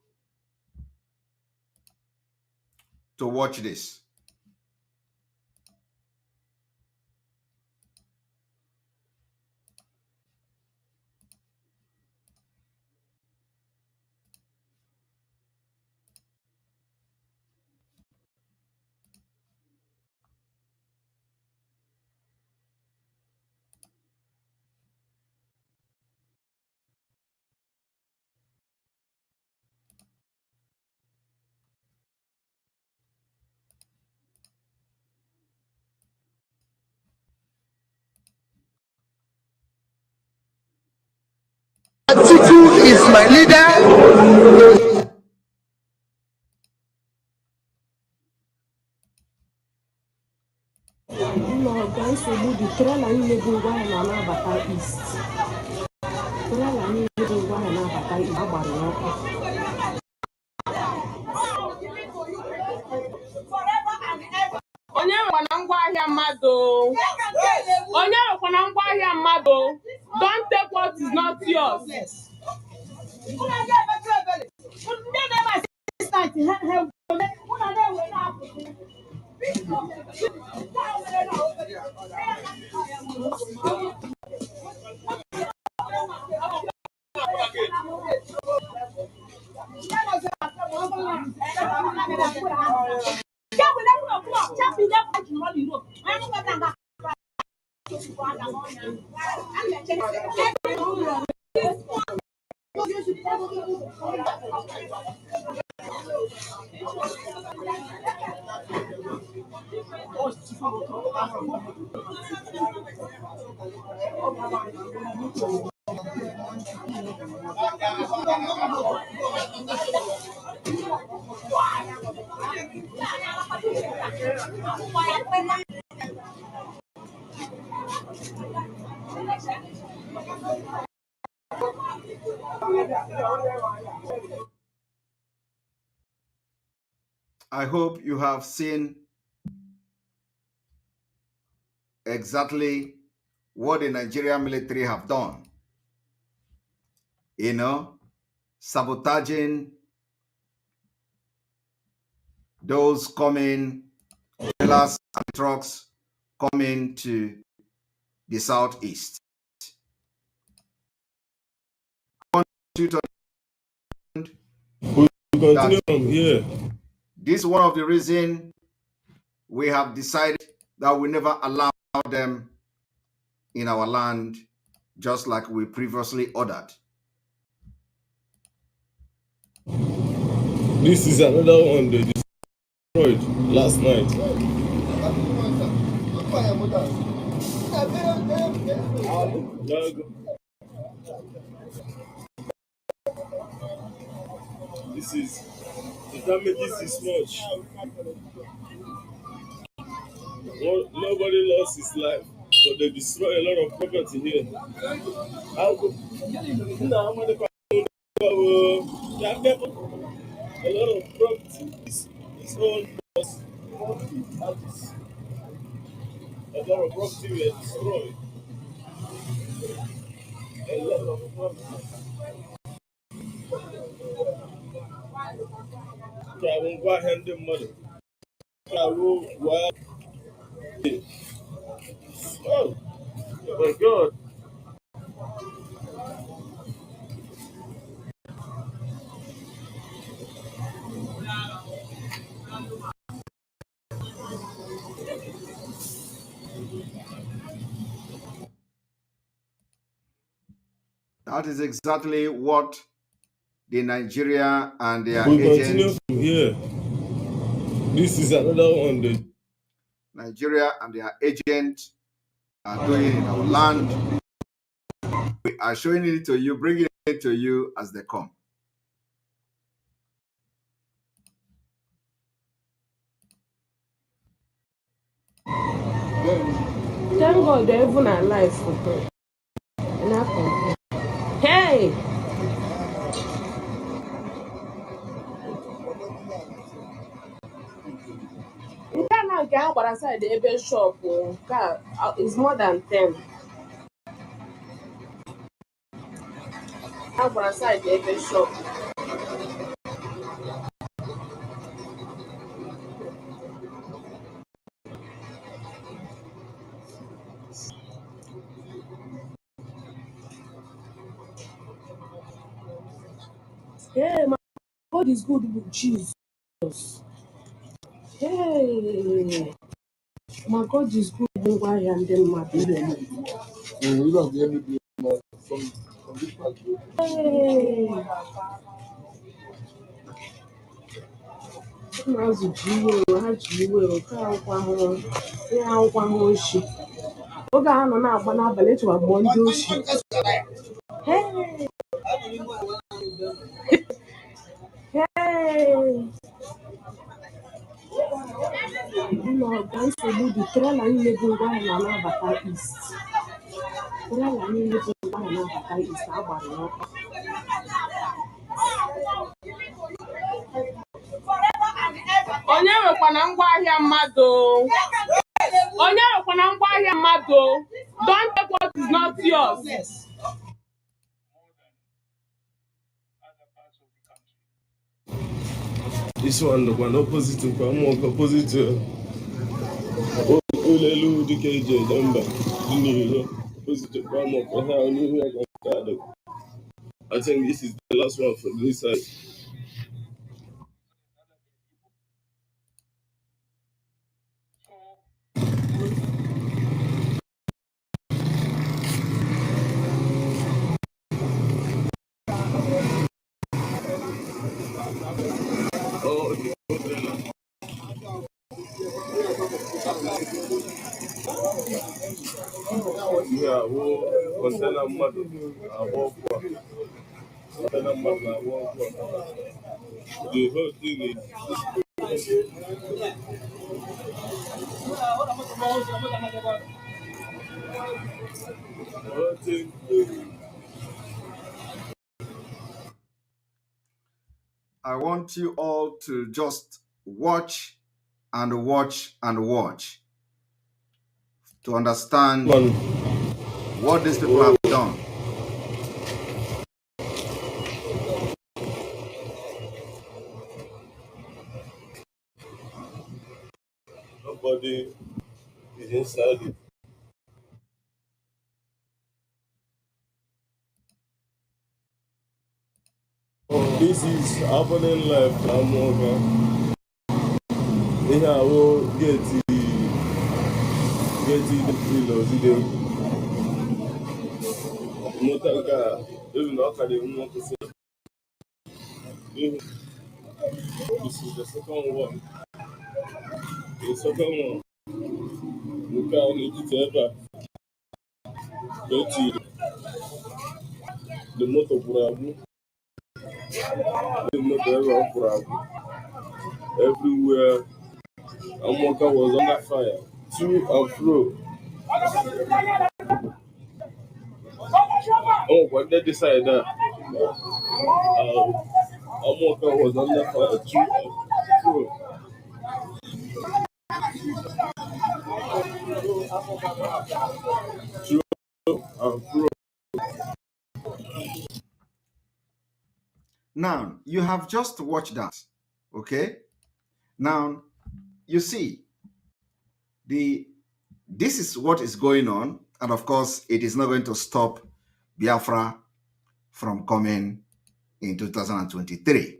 to watch this. Atiku is my leader. Onye nwekwana ngwaahịa mmadụ. Onye nwekwana ngwaahịa mmadụ. Don't take what is not yours. I hope you have seen exactly what the Nigerian military have done. You know, sabotaging those coming, trailers and trucks coming to the southeast. I want you to continue from here. This is one of the reasons we have decided that we never allow them in our land, just like we previously ordered. This is another one they destroyed last night. The damages is much. Nobody lost his life, but they destroy a lot of property here. A lot of property is owned us. A lot of property were destroyed. A lot of property. I won't go hand them money. I will well. Oh my God. That is exactly what the Nigeria and their agents. Continue from here. This is another one. Nigeria and their agents are doing in our land. We are showing it to you, bringing it to you as they come. Thank God they're even alive. Hey! You cannot get out outside the Ebe shop. It's more than 10. Hey, my God is good with Jesus. Hey, my God is good with why I am them mad. Hey, maazị ji iwe ha ji iwe ka akwụkwọ ahụhụ ihe akwụkwọ ahụhụ oshi oge a nọ na-agba n'abalị echewa gbụọ ndị oshi Hey, ụlọ ọga nsogbu dị trela niile bụ ngwaahịa na-anabata East trela niile bụ ngwaahịa na-abata East agbara n'ọkụ onye nwekwana ngwaahịa mmadụ don't take what is not yours. This one, the one opposite to Kwamo, opposite to Ulelu DKJ, number. Opposite to Kwamo, I think this is the last one from this side. Yeah, container mother, the whole thing is. I want you all to just watch and watch and watch to understand what these people have done. Nobody is inside it. This is happening live. I will get the kilos. This is the second one. The second one. Look how it ever get the motor Burabu. The motor Burabu. Everywhere. Amoka was under fire. To and fro. Oh, when they decided that Amoka was under fire. To and fro. To and fro. Now, you have just watched that, okay? Now, you see, this is what is going on, and of course, it is not going to stop Biafra from coming in 2023.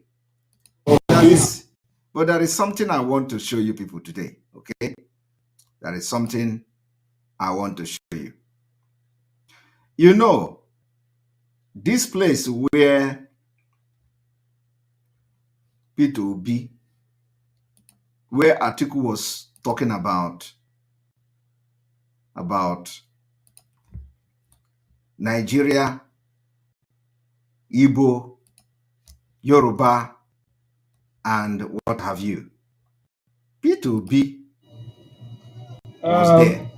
But there is something I want to show you people today, okay? There is something I want to show you. You know, this place where P2B, where Atiku was talking about Nigeria, Igbo, Yoruba, and what have you. P2B was there.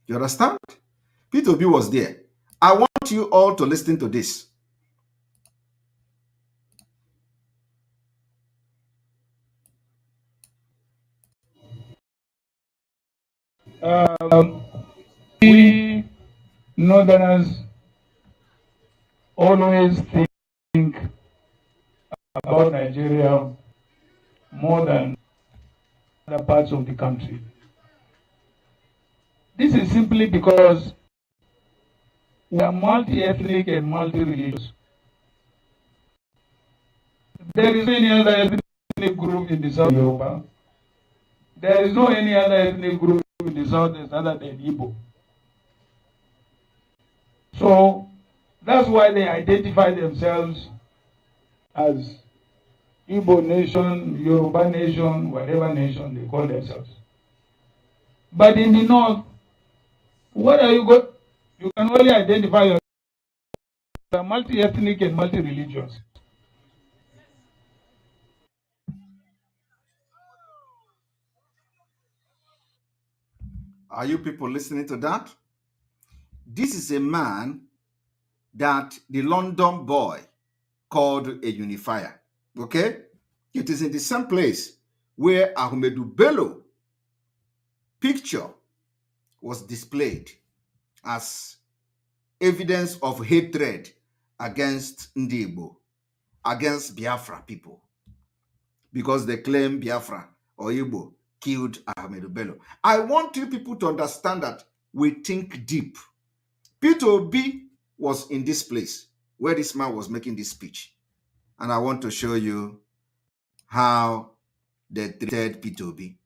You understand? P2B was there. I want you all to listen to this. We Northerners always think about Nigeria more than other parts of the country. This is simply because we are multi-ethnic and multi-religious. There is no any other ethnic group in the South Yoruba. There is no any other ethnic group in the Southeast other than Igbo. So that's why they identify themselves as Igbo nation, Yoruba nation, whatever nation they call themselves. But in the North, what are you going? You can only identify yourself as multi-ethnic and multi-religious. Are you people listening to that? This is a man that the London boy called a unifier. Okay? It is in the same place where Ahmedu Bello picture was displayed as evidence of hatred against Ndibo, against Biafra people, because they claim Biafra or Igbo killed Ahmedu Bello. I want you people to understand that we think deep. Peter Obi was in this place where this man was making this speech. And I want to show you how they treated Peter Obi.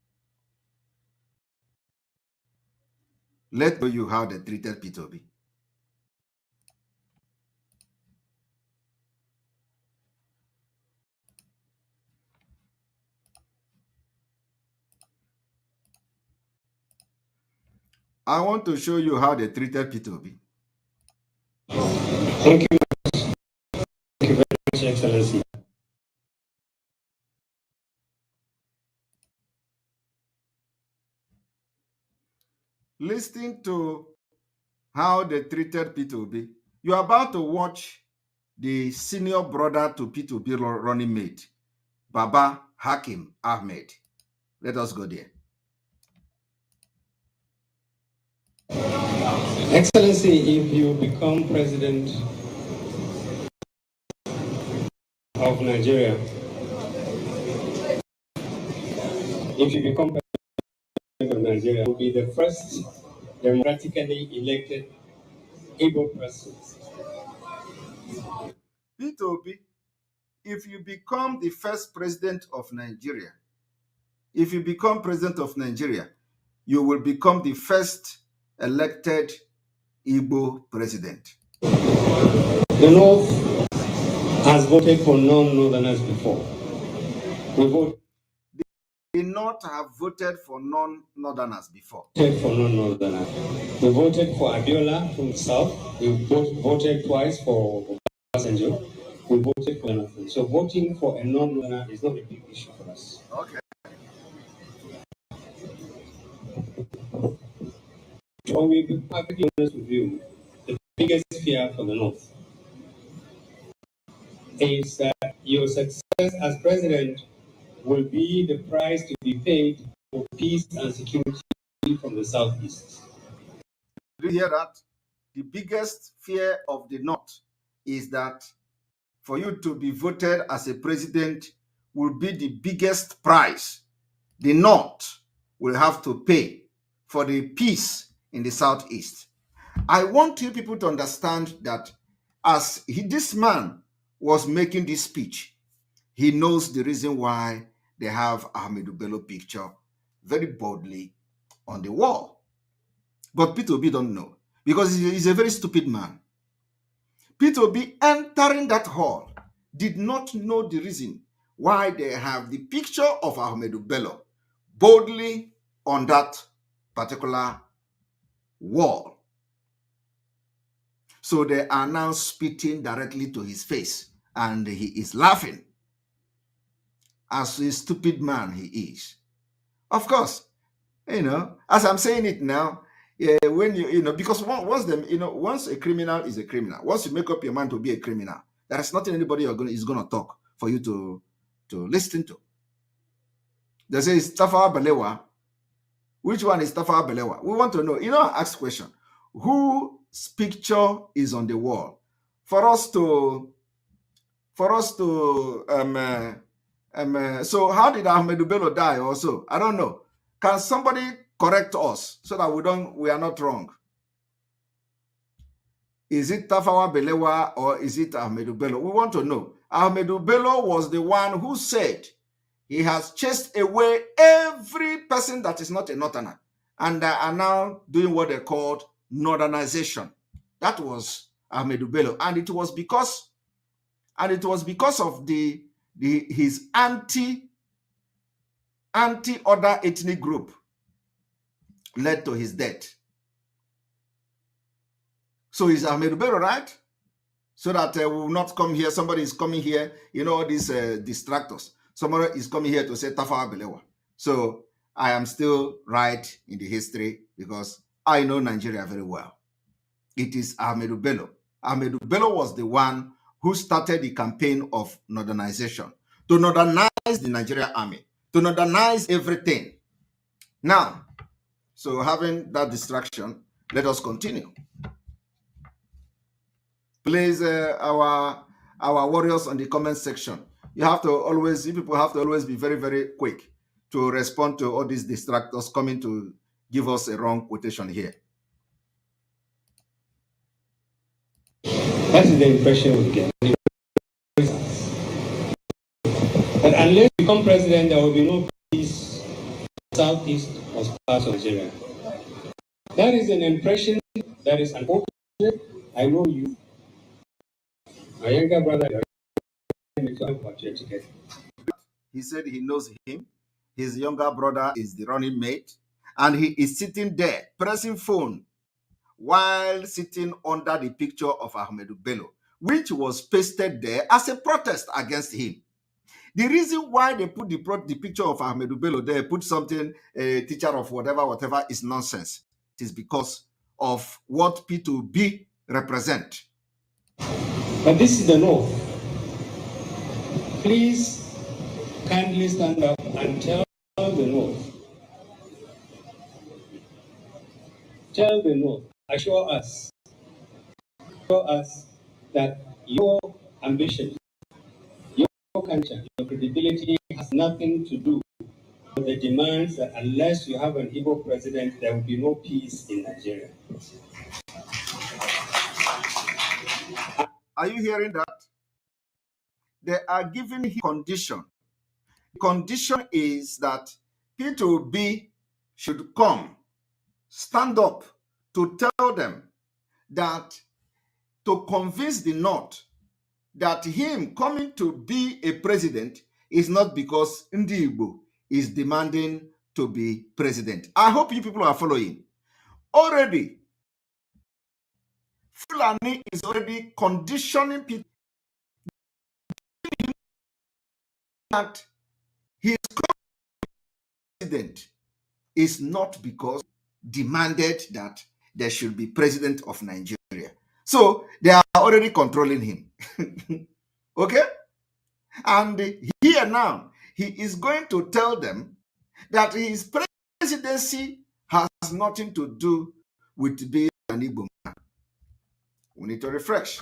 Let's show you how they treated Peter Obi. I want to show you how they treated Peter Obi. Thank you. Thank you very much, Excellency. Listening to how they treated Peter Obi, you're about to watch the senior brother to Peter Obi running mate, Baba Hakim Ahmed. Let us go there. Excellency, if you become president of Nigeria, you will be the first democratically elected Igbo president. Peter Obi, if you become the first president of Nigeria, you will become the first elected Igbo president. The North has voted for non-Northerners before. The North have voted for non-Northerners before. We voted for Abiola from the South. We voted twice for Obasanjo. We voted for nothing. So voting for a non-Northerner is not a big issue for us. Okay. I will be perfectly honest with you. The biggest fear for the North is that your success as president will be the price to be paid for peace and security from the Southeast. Do you hear that? The biggest fear of the North is that for you to be voted as a president will be the biggest price the North will have to pay for the peace in the Southeast. I want you people to understand that as this man was making this speech, he knows the reason why they have Ahmedu Bello picture very boldly on the wall. But Peter Obi don't know, because he's a very stupid man. Peter Obi entering that hall did not know the reason why they have the picture of Ahmedu Bello boldly on that particular wall. So they are now spitting directly to his face, and he is laughing. As a stupid man he is. Of course, as I'm saying it now, when because once a criminal is a criminal, once you make up your mind to be a criminal, there is nothing anybody is going to talk for you to listen to. They say, Tafawa Balewa. Which one is Tafawa Balewa? We want to know. Ask question. Whose picture is on the wall? for us to so how did Ahmedu Bello die also? I don't know. Can somebody correct us so that we are not wrong? Is it Tafawa Balewa or is it Ahmedu Bello? We want to know. Ahmedu Bello was the one who said he has chased away every person that is not a northerner, and are now doing what they called northernization. That was Ahmedu Bello, and it was because of his anti other ethnic group led to his death. So is Ahmedu Bello right? So that we will not come here. Somebody is coming here, all these distractors. Somebody is coming here to say Tafawa Balewa. So I am still right in the history because I know Nigeria very well. It is Ahmedu Bello. Ahmedu Bello was the one who started the campaign of northernization, to northernize the Nigerian army, to northernize everything. Now, so having that distraction, let us continue. Please, our warriors on the comment section, you people have to always be very, very quick to respond to all these distractors coming to give us a wrong quotation here. That is the impression we get. But unless you become president, there will be no peace southeast or parts of Nigeria. That is an impression that is unfortunate. I know you. My younger brother, he said he knows him. His younger brother is the running mate, and he is sitting there pressing phone while sitting under the picture of Ahmedu Bello, which was pasted there as a protest against him. The reason why they put the picture of Ahmedu Bello there, put something, a teacher of whatever, is nonsense. It is because of what P2B represent. But this is the law. Please kindly stand up and tell the North. Tell the North, assure us that your ambition, your culture, your credibility has nothing to do with the demands that unless you have an Igbo president, there will be no peace in Nigeria. Are you hearing that? They are giving him condition. The condition is that P2B should come, stand up to tell them that, to convince the North that him coming to be a president is not because Ndi Igbo is demanding to be president. I hope you people are following. Already, Fulani is already conditioning people that his president is not because demanded that there should be president of Nigeria. So they are already controlling him. Okay? And here now, he is going to tell them that his presidency has nothing to do with being an Igbo man. We need to refresh.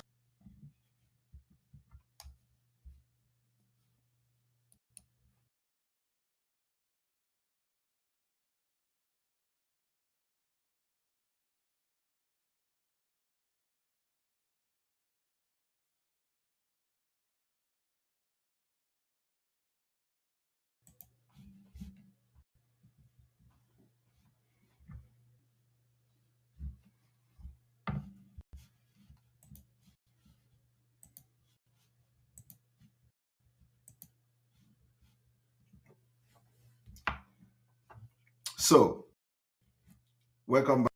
So, welcome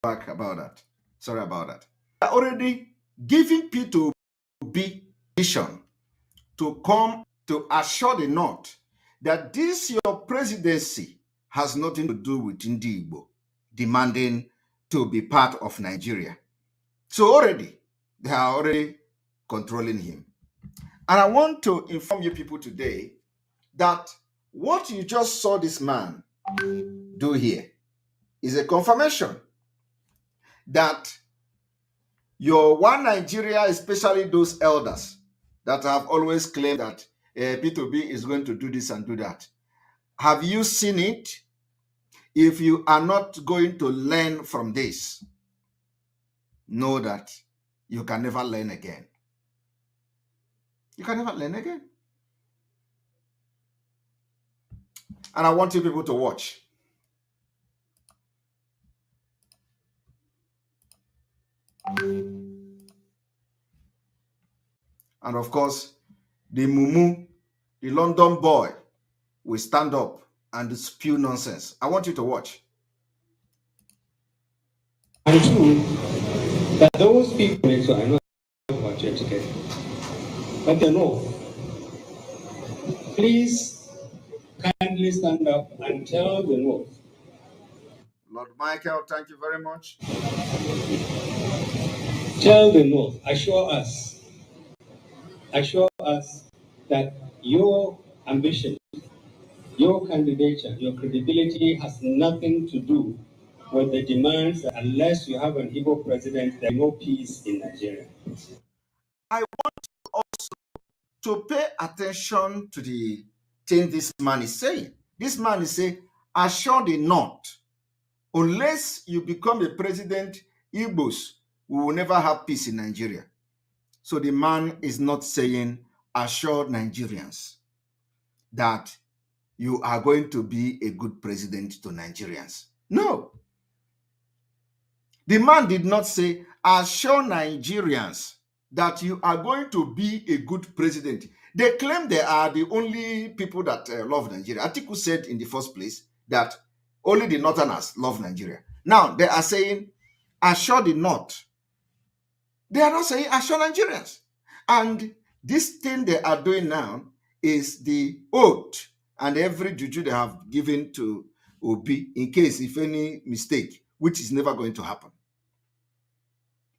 back about that. Sorry about that. They are already giving P2B vision to come to assure the North that this your presidency has nothing to do with Ndi Igbo demanding to be part of Nigeria. So already, they are already controlling him. And I want to inform you people today that what you just saw this man do here is a confirmation that Your one Nigeria, especially those elders that have always claimed that P2B is going to do this and do that. Have you seen it? If you are not going to learn from this, know that you can never learn again. You can never learn again. And I want you people to watch. And of course, the mumu, the London boy, will stand up and spew nonsense. I want you to watch. And two, that those people, so I know about your ticket, but they know. Please kindly stand up and tell the North. Lord Michael, thank you very much. Tell the North, assure us that your ambition, your candidature, your credibility has nothing to do with the demands that unless you have an Igbo president, there is no peace in Nigeria. I want you also to pay attention to the thing this man is saying. This man is saying, assure the North, unless you become a president, Igbos, we will never have peace in Nigeria. So the man is not saying, assure Nigerians that you are going to be a good president to Nigerians. No. The man did not say, assure Nigerians that you are going to be a good president. They claim they are the only people that love Nigeria. Atiku said in the first place that only the Northerners love Nigeria. Now they are saying, assure the North. They are not saying assure Nigerians. And this thing they are doing now is the oath and every juju they have given to Obi in case if any mistake, which is never going to happen.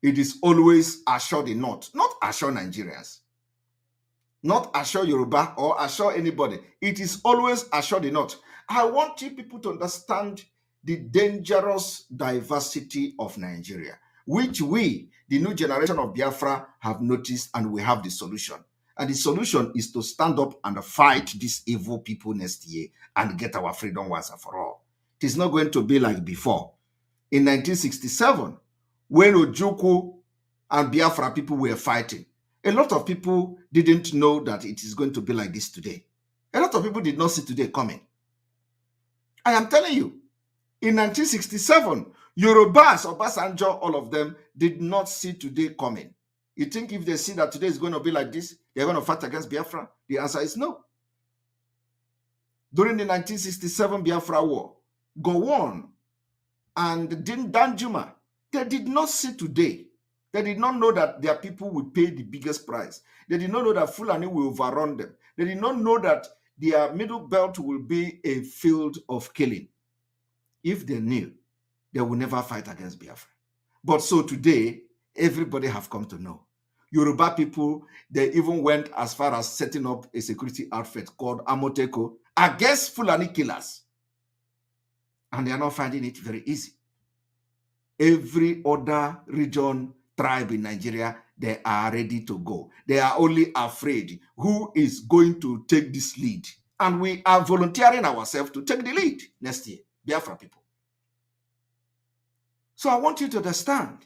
It is always assure the North, not assure Nigerians, not assure Yoruba or assure anybody. It is always assure the North. I want you people to understand the dangerous diversity of Nigeria, which we, the new generation of Biafra, have noticed, and we have the solution. And the solution is to stand up and fight these evil people next year and get our freedom once and for all. It is not going to be like before. In 1967, when Ojukwu and Biafra people were fighting, a lot of people didn't know that it is going to be like this today. A lot of people did not see today coming. I am telling you, in 1967, Yorubas, Obasanjo, all of them did not see today coming. You think if they see that today is going to be like this, they're going to fight against Biafra? The answer is no. During the 1967 Biafra War, Gowon and Danjuma, they did not see today. They did not know that their people would pay the biggest price. They did not know that Fulani will overrun them. They did not know that their middle belt will be a field of killing. If they knew, they would never fight against Biafra. But so today, everybody have come to know. Yoruba people, they even went as far as setting up a security outfit called Amoteko against Fulani killers. And they are not finding it very easy. Every other region, tribe in Nigeria, they are ready to go. They are only afraid who is going to take this lead. And we are volunteering ourselves to take the lead next year, Biafra people. So I want you to understand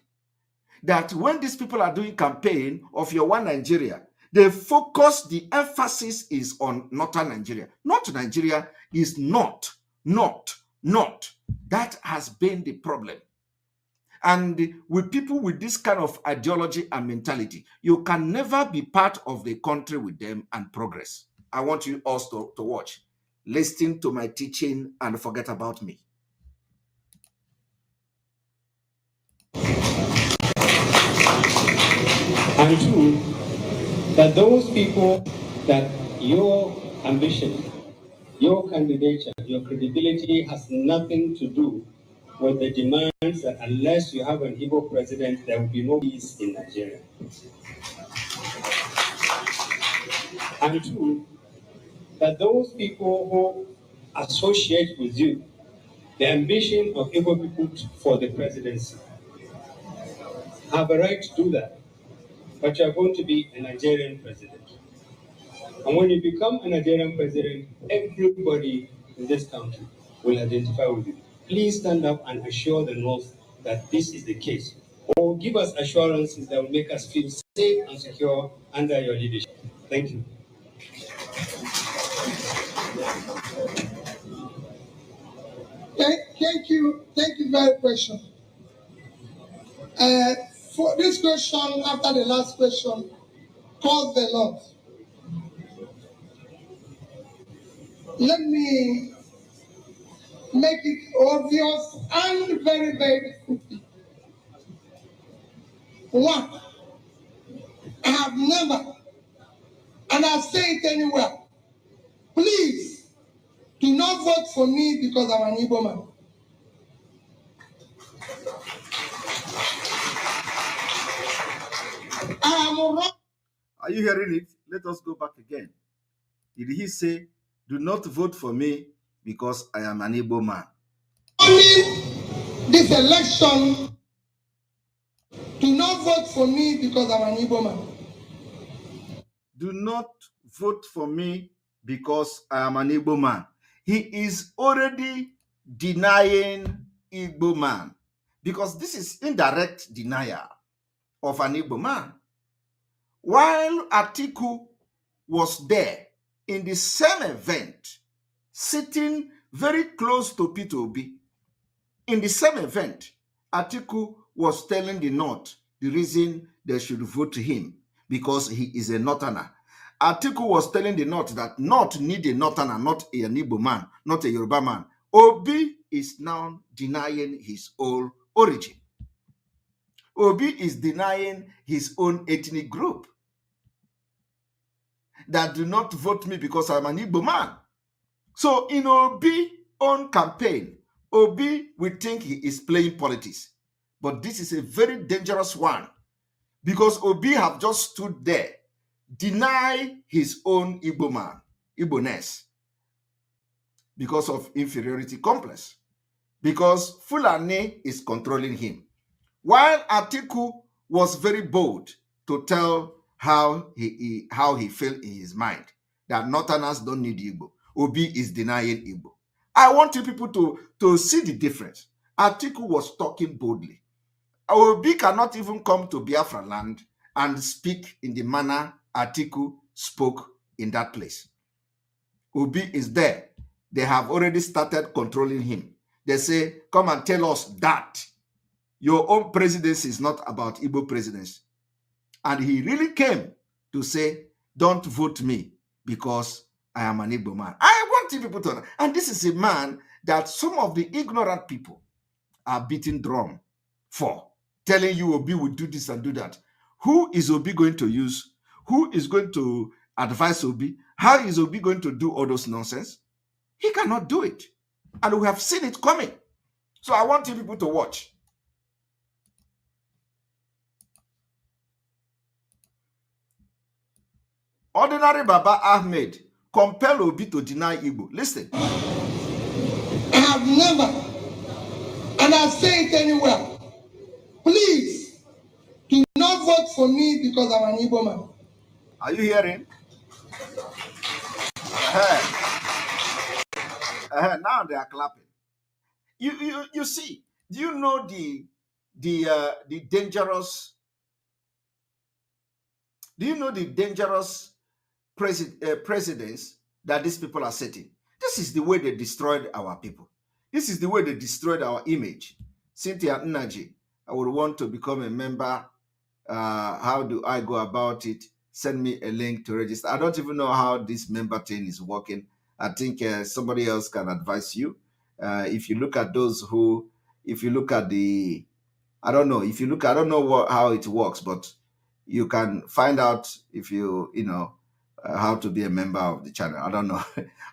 that when these people are doing campaign of your one Nigeria, they focus, the emphasis is on northern Nigeria. North Nigeria is not. That has been the problem. And with people with this kind of ideology and mentality, you can never be part of the country with them and progress. I want you also to watch. Listen to my teaching and forget about me. And two, that those people, that your ambition, your candidature, your credibility has nothing to do with the demands that unless you have an Igbo president, there will be no peace in Nigeria. And two, that those people who associate with you, the ambition of Igbo people for the presidency, have a right to do that. But you're going to be a Nigerian president. And when you become a Nigerian president, everybody in this country will identify with you. Please stand up and assure the North that this is the case. Or give us assurances that will make us feel safe and secure under your leadership. Thank you. Thank you very question. For this question, after the last question, cause the Lord. Let me make it obvious and very, very quickly. One, I have never, and I'll say it anywhere, please do not vote for me because I'm an Igbo man. I am wrong. Are you hearing it? Let us go back again. Did he say, do not vote for me because I am an Igbo man? Only this election, do not vote for me because I'm an Igbo man. Do not vote for me because I am an Igbo man. He is already denying Igbo man because this is indirect denial of an Igbo man. While Atiku was there in the same event, sitting very close to Peter Obi, in the same event, Atiku was telling the North the reason they should vote him because he is a Northerner. Atiku was telling the North that North need a Northerner, not an Igbo man, not a Yoruba man. Obi is now denying his own origin. Obi is denying his own ethnic group. That do not vote me because I'm an Igbo man. So in Obi's own campaign, Obi will think he is playing politics. But this is a very dangerous one because Obi have just stood there, deny his own Igbo man, Igbo-ness, because of inferiority complex, because Fulani is controlling him. While Atiku was very bold to tell how he felt in his mind, that Northerners don't need Igbo. Obi is denying Igbo. I want you people to see the difference. Atiku was talking boldly. Obi cannot even come to Biafra land and speak in the manner Atiku spoke in that place. Obi is there. They have already started controlling him. They say, come and tell us that your own presidency is not about Igbo presidency. And he really came to say, don't vote me because I am an Igbo man. I want you people to know. And this is a man that some of the ignorant people are beating drum for, telling you Obi will do this and do that. Who is Obi going to use? Who is going to advise Obi? How is Obi going to do all those nonsense? He cannot do it. And we have seen it coming. So I want you people to watch. Ordinary Baba Ahmed compel Obi to deny Igbo. Listen. I have never, and I say it anywhere, please do not vote for me because I'm an Igbo man. Are you hearing? Now they are clapping. You see? Do you know the dangerous? Do you know the dangerous precedents that these people are setting? This is the way they destroyed our people. This is the way they destroyed our image. Cynthia Nnaji, I would want to become a member. How do I go about it? Send me a link to register. I don't even know how this member thing is working. I think somebody else can advise you. If you look at those who, if you look at the, I don't know, if you look, I don't know how it works, but you can find out if you know, how to be a member of the channel. I don't know.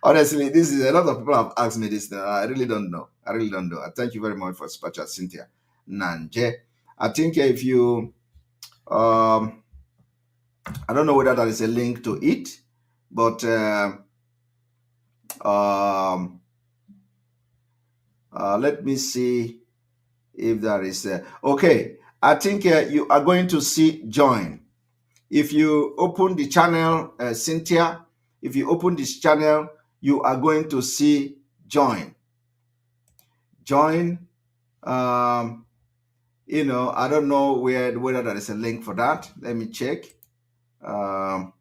Honestly, this is a lot of people have asked me this. I really don't know. I thank you very much for super chat, Cynthia Nanje. I think if you, I don't know whether that is a link to it, but let me see if there is okay. I think you are going to see join. If you open the channel, Cynthia, if you open this channel, you are going to see join. Join. You know, I don't know whether there is a link for that. Let me check. There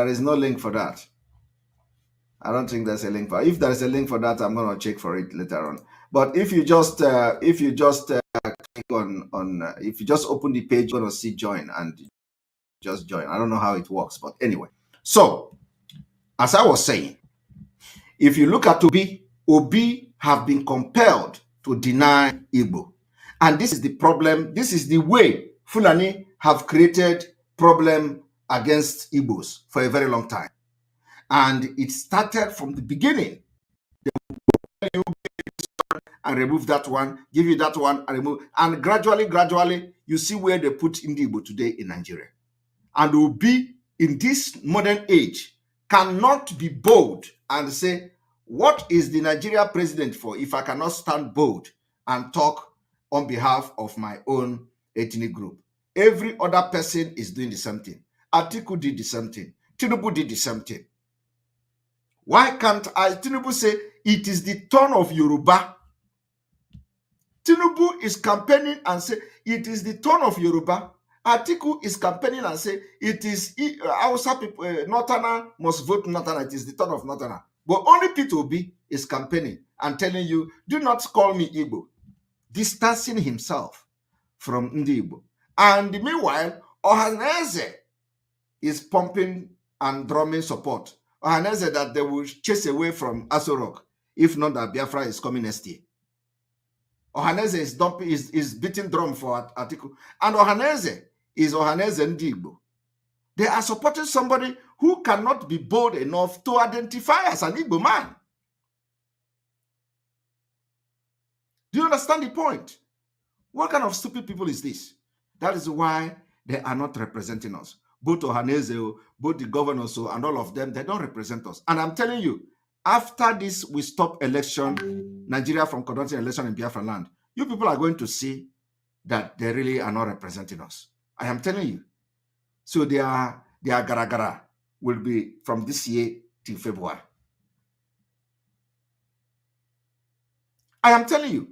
is no link for that. I don't think there's a link for. If there is a link for that, I'm gonna check for it later on. But if you just click on if you just open the page, you're gonna see join and just join. I don't know how it works, but anyway. So, as I was saying, if you look at Obi have been compelled to deny Igbo. And this is the problem. This is the way Fulani have created problem against Igbos for a very long time. And it started from the beginning. They will and remove that one, give you that one, and remove. And gradually, you see where they put Igbo today in Nigeria. And Obi, in this modern age, cannot be bold and say, what is the Nigeria president for if I cannot stand bold and talk on behalf of my own ethnic group? Every other person is doing the same thing. Atiku did the same thing. Tinubu did the same thing. Why can't Tinubu say it is the turn of Yoruba? Tinubu is campaigning and say it is the turn of Yoruba. Atiku is campaigning and say it is Hausa people, Northerner must vote Northerner. It is the turn of Northerner. But only P2B is campaigning and telling you, do not call me Igbo, distancing himself from Ndi Igbo. And meanwhile, Ohaneze is pumping and drumming support. Ohaneze that they will chase away from Aso Rock, if not that Biafra is coming next year. Ohaneze is beating drum for Atiku. And Ohaneze is Ohaneze Ndi Igbo. They are supporting somebody who cannot be bold enough to identify as an Igbo man. Do you understand the point? What kind of stupid people is this? That is why they are not representing us. Both Ohaneze, both the governors, and all of them, they don't represent us. And I'm telling you, after this, we stop election, Nigeria from conducting election in Biafra land, you people are going to see that they really are not representing us. I am telling you. So their gara-gara will be from this year till February. I am telling you,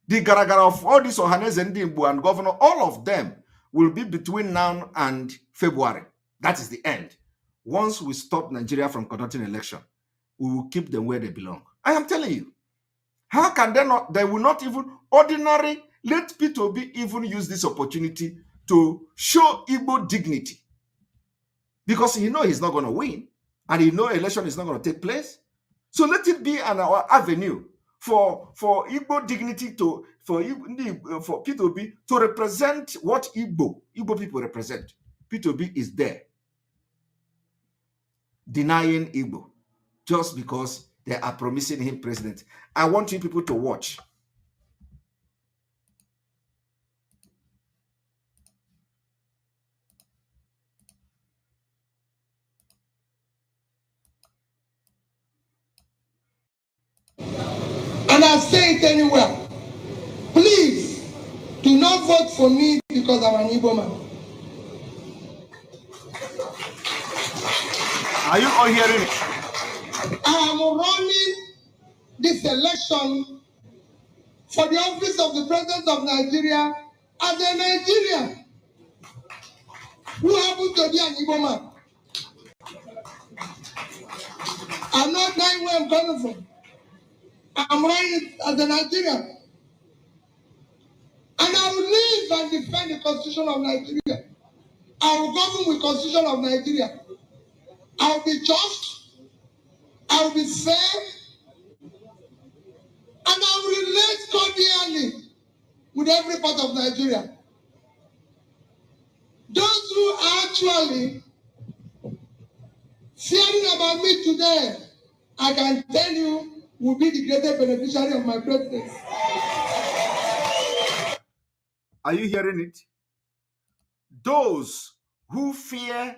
the gara-gara of all these Ohaneze Ndimbu and governor, all of them will be between now and February. That is the end. Once we stop Nigeria from conducting election, we will keep them where they belong. I am telling you. How can they not? They will not even ordinary let P2B even use this opportunity to show Igbo dignity. Because he knows he's not going to win. And he knows election is not going to take place. So let it be an avenue for Igbo dignity for P2B to represent what Igbo people represent. P2B is there denying Igbo just because they are promising him president. I want you people to watch. And I say it anywhere. Please do not vote for me because I'm an Igbo man. Are you all hearing it? I am running this election for the office of the President of Nigeria as a Nigerian who happens to be an Igbo man. I'm not knowing where I'm coming from. I'm running as a Nigerian. And I will live and defend the Constitution of Nigeria. I will govern with the Constitution of Nigeria. I will be just. I will be fair. And I will relate cordially with every part of Nigeria. Those who are actually fearing about me today, I can tell you, will be the greatest beneficiary of my presidency. Are you hearing it? Those who fear,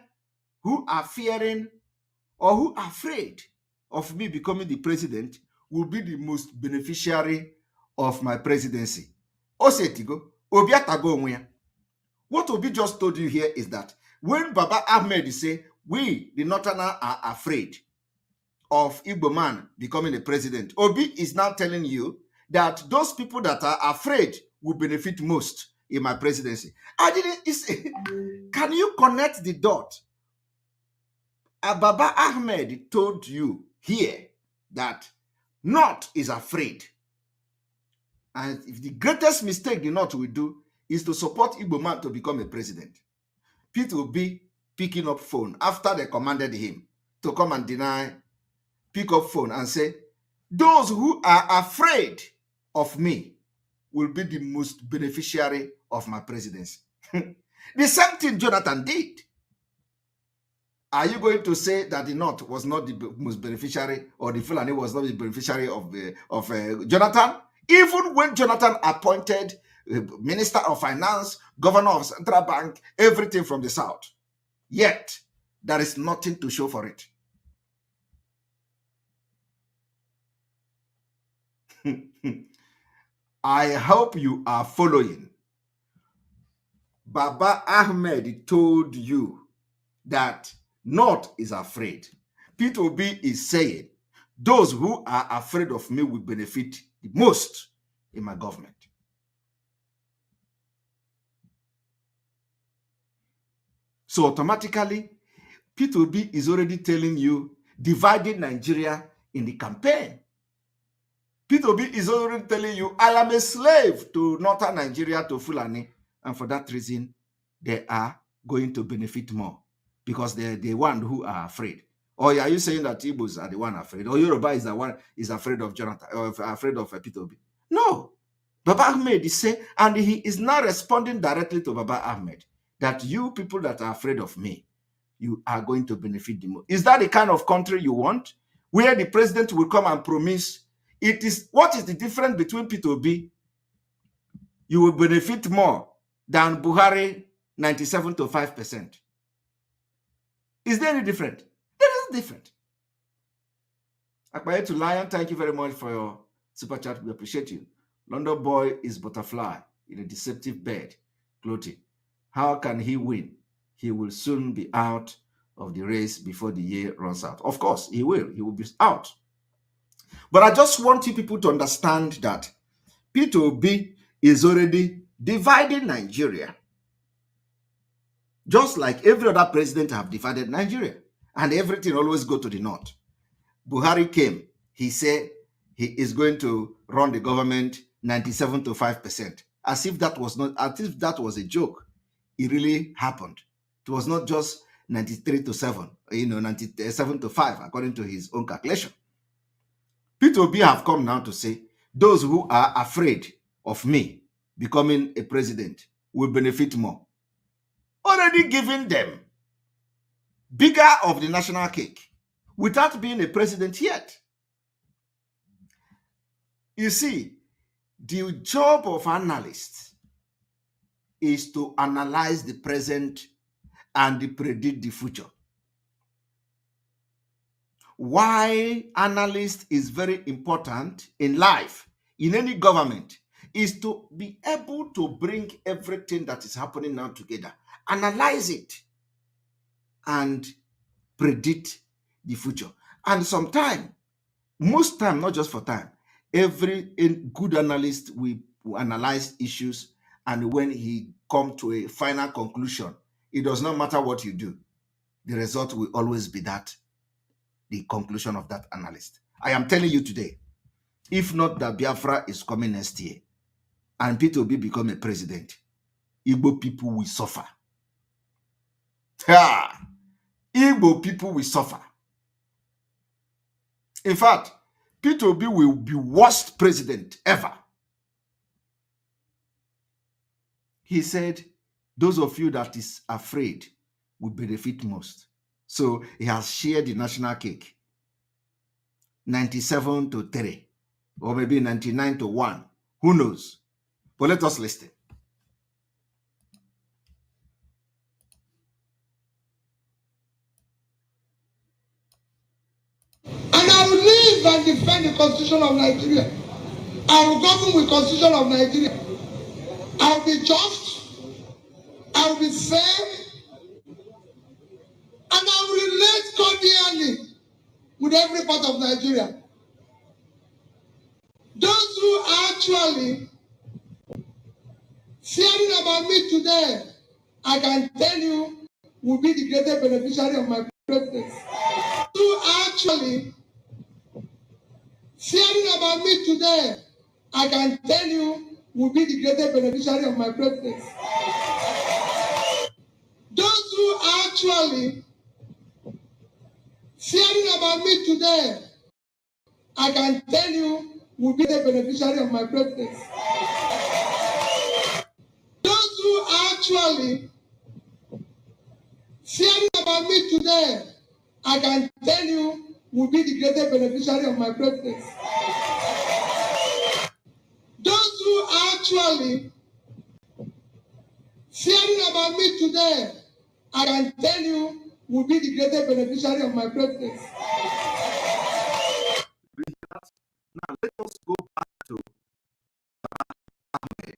who are fearing, or who are afraid of me becoming the president will be the most beneficiary of my presidency. Osetigo, What Obi just told you here is that when Baba Ahmed say, we, the Northerners, are afraid of Igbo man becoming a president, Obi is now telling you that those people that are afraid will benefit most in my presidency. Can you connect the dot? Baba Ahmed told you here that North is afraid. And if the greatest mistake the North will do is to support Igbo man to become a president, Pete will be picking up phone after they commanded him to come and pick up phone and say, those who are afraid of me will be the most beneficiary of my presidency. The same thing Jonathan did. Are you going to say that the North was not the most beneficiary, or the Fulani was not the beneficiary of Jonathan? Even when Jonathan appointed Minister of Finance, Governor of Central Bank, everything from the South, yet there is nothing to show for it. I hope you are following. Baba Ahmed told you that North is afraid. Peter Obi is saying, those who are afraid of me will benefit the most in my government. So automatically, Peter Obi is already telling you, dividing Nigeria in the campaign. Peter Obi is already telling you, I am a slave to Northern Nigeria, to Fulani, and for that reason, they are going to benefit more because they're the one who are afraid. Or are you saying that Igbos are the one afraid? Or Yoruba is the one is afraid of Jonathan, or afraid of Peter Obi? No. Baba Ahmed is saying, and he is now responding directly to Baba Ahmed, that you people that are afraid of me, you are going to benefit the most. Is that the kind of country you want? Where the president will come and promise, what is the difference between Peter Obi? You will benefit more than Buhari 97 to 5%. Is there any different? There is different. Akbaye to Lion, thank you very much for your super chat. We appreciate you. London boy is butterfly in a deceptive bed clothing. How can he win? He will soon be out of the race before the year runs out. Of course, he will. He will be out. But I just want you people to understand that Peter Obi is already dividing Nigeria, just like every other president have divided Nigeria, and everything always go to the north. Buhari came, he said he is going to run the government 97 to 5%, as if that was a joke. It really happened. It was not just 93 to 7, 97 to 5, according to his own calculation. Peter Obi have come now to say, those who are afraid of me becoming a president will benefit more. Already giving them bigger of the national cake without being a president yet. You see, the job of analysts is to analyze the present and predict the future. Why analyst is very important in life, in any government, is to be able to bring everything that is happening now together, analyze it, and predict the future. And sometimes, most time, not just for time, every good analyst will analyze issues, and when he comes to a final conclusion, it does not matter what you do. The result will always be that, the conclusion of that analyst. I am telling you today, if not that Biafra is coming next year, and Peter Obi become a president, Igbo people will suffer. Igbo people will suffer. In fact, Peter Obi will be worst president ever. He said, those of you that is afraid will benefit most. So he has shared the national cake. 97 to 3, or maybe 99 to 1. Who knows? But let us listen. And I will live and defend the Constitution of Nigeria. I will govern with the Constitution of Nigeria. I'll be just, I'll be fair, and I'll relate cordially with every part of Nigeria. Those who are actually fearing about me today, I can tell you, will be the greatest beneficiary of my presence. Those who are actually fearing about me today, I can tell you, will be the greatest beneficiary of my presence. Those who are actually fearing about me today, I can tell you, will be the beneficiary of my presence. Those who are actually fearing about me today, I can tell you, will be the greatest beneficiary of my presence. Those who are actually fearing about me today, I can tell you, will be the greatest beneficiary of my presence. Now let us go back to Ahmed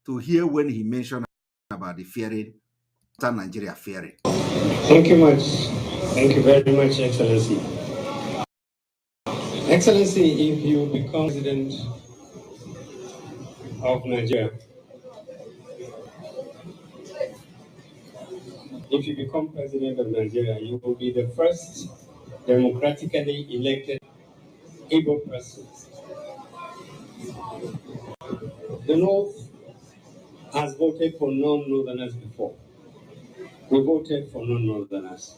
to hear when he mentioned about the fearing, Nigeria fearing. Thank you much. Thank you very much, Excellency. Excellency, if you become president of Nigeria, if you become president of Nigeria, you will be the first democratically elected able person. The North has voted for non-Northerners before. We voted for non-Northerners.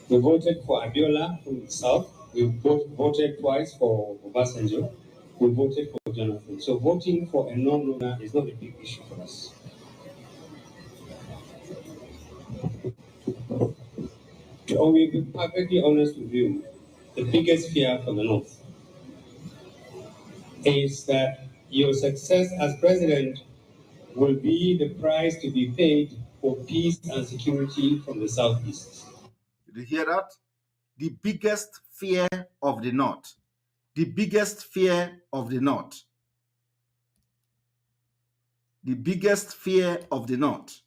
We voted for Abiola from the South. We voted twice for Obasanjo. We voted for Jonathan. So voting for a non-Northerner is not a big issue for us. I will be perfectly honest with you. The biggest fear for the North is that your success as president will be the price to be paid for peace and security from the Southeast. Did you hear that? The biggest fear of the North. The biggest fear of the North. The biggest fear of the North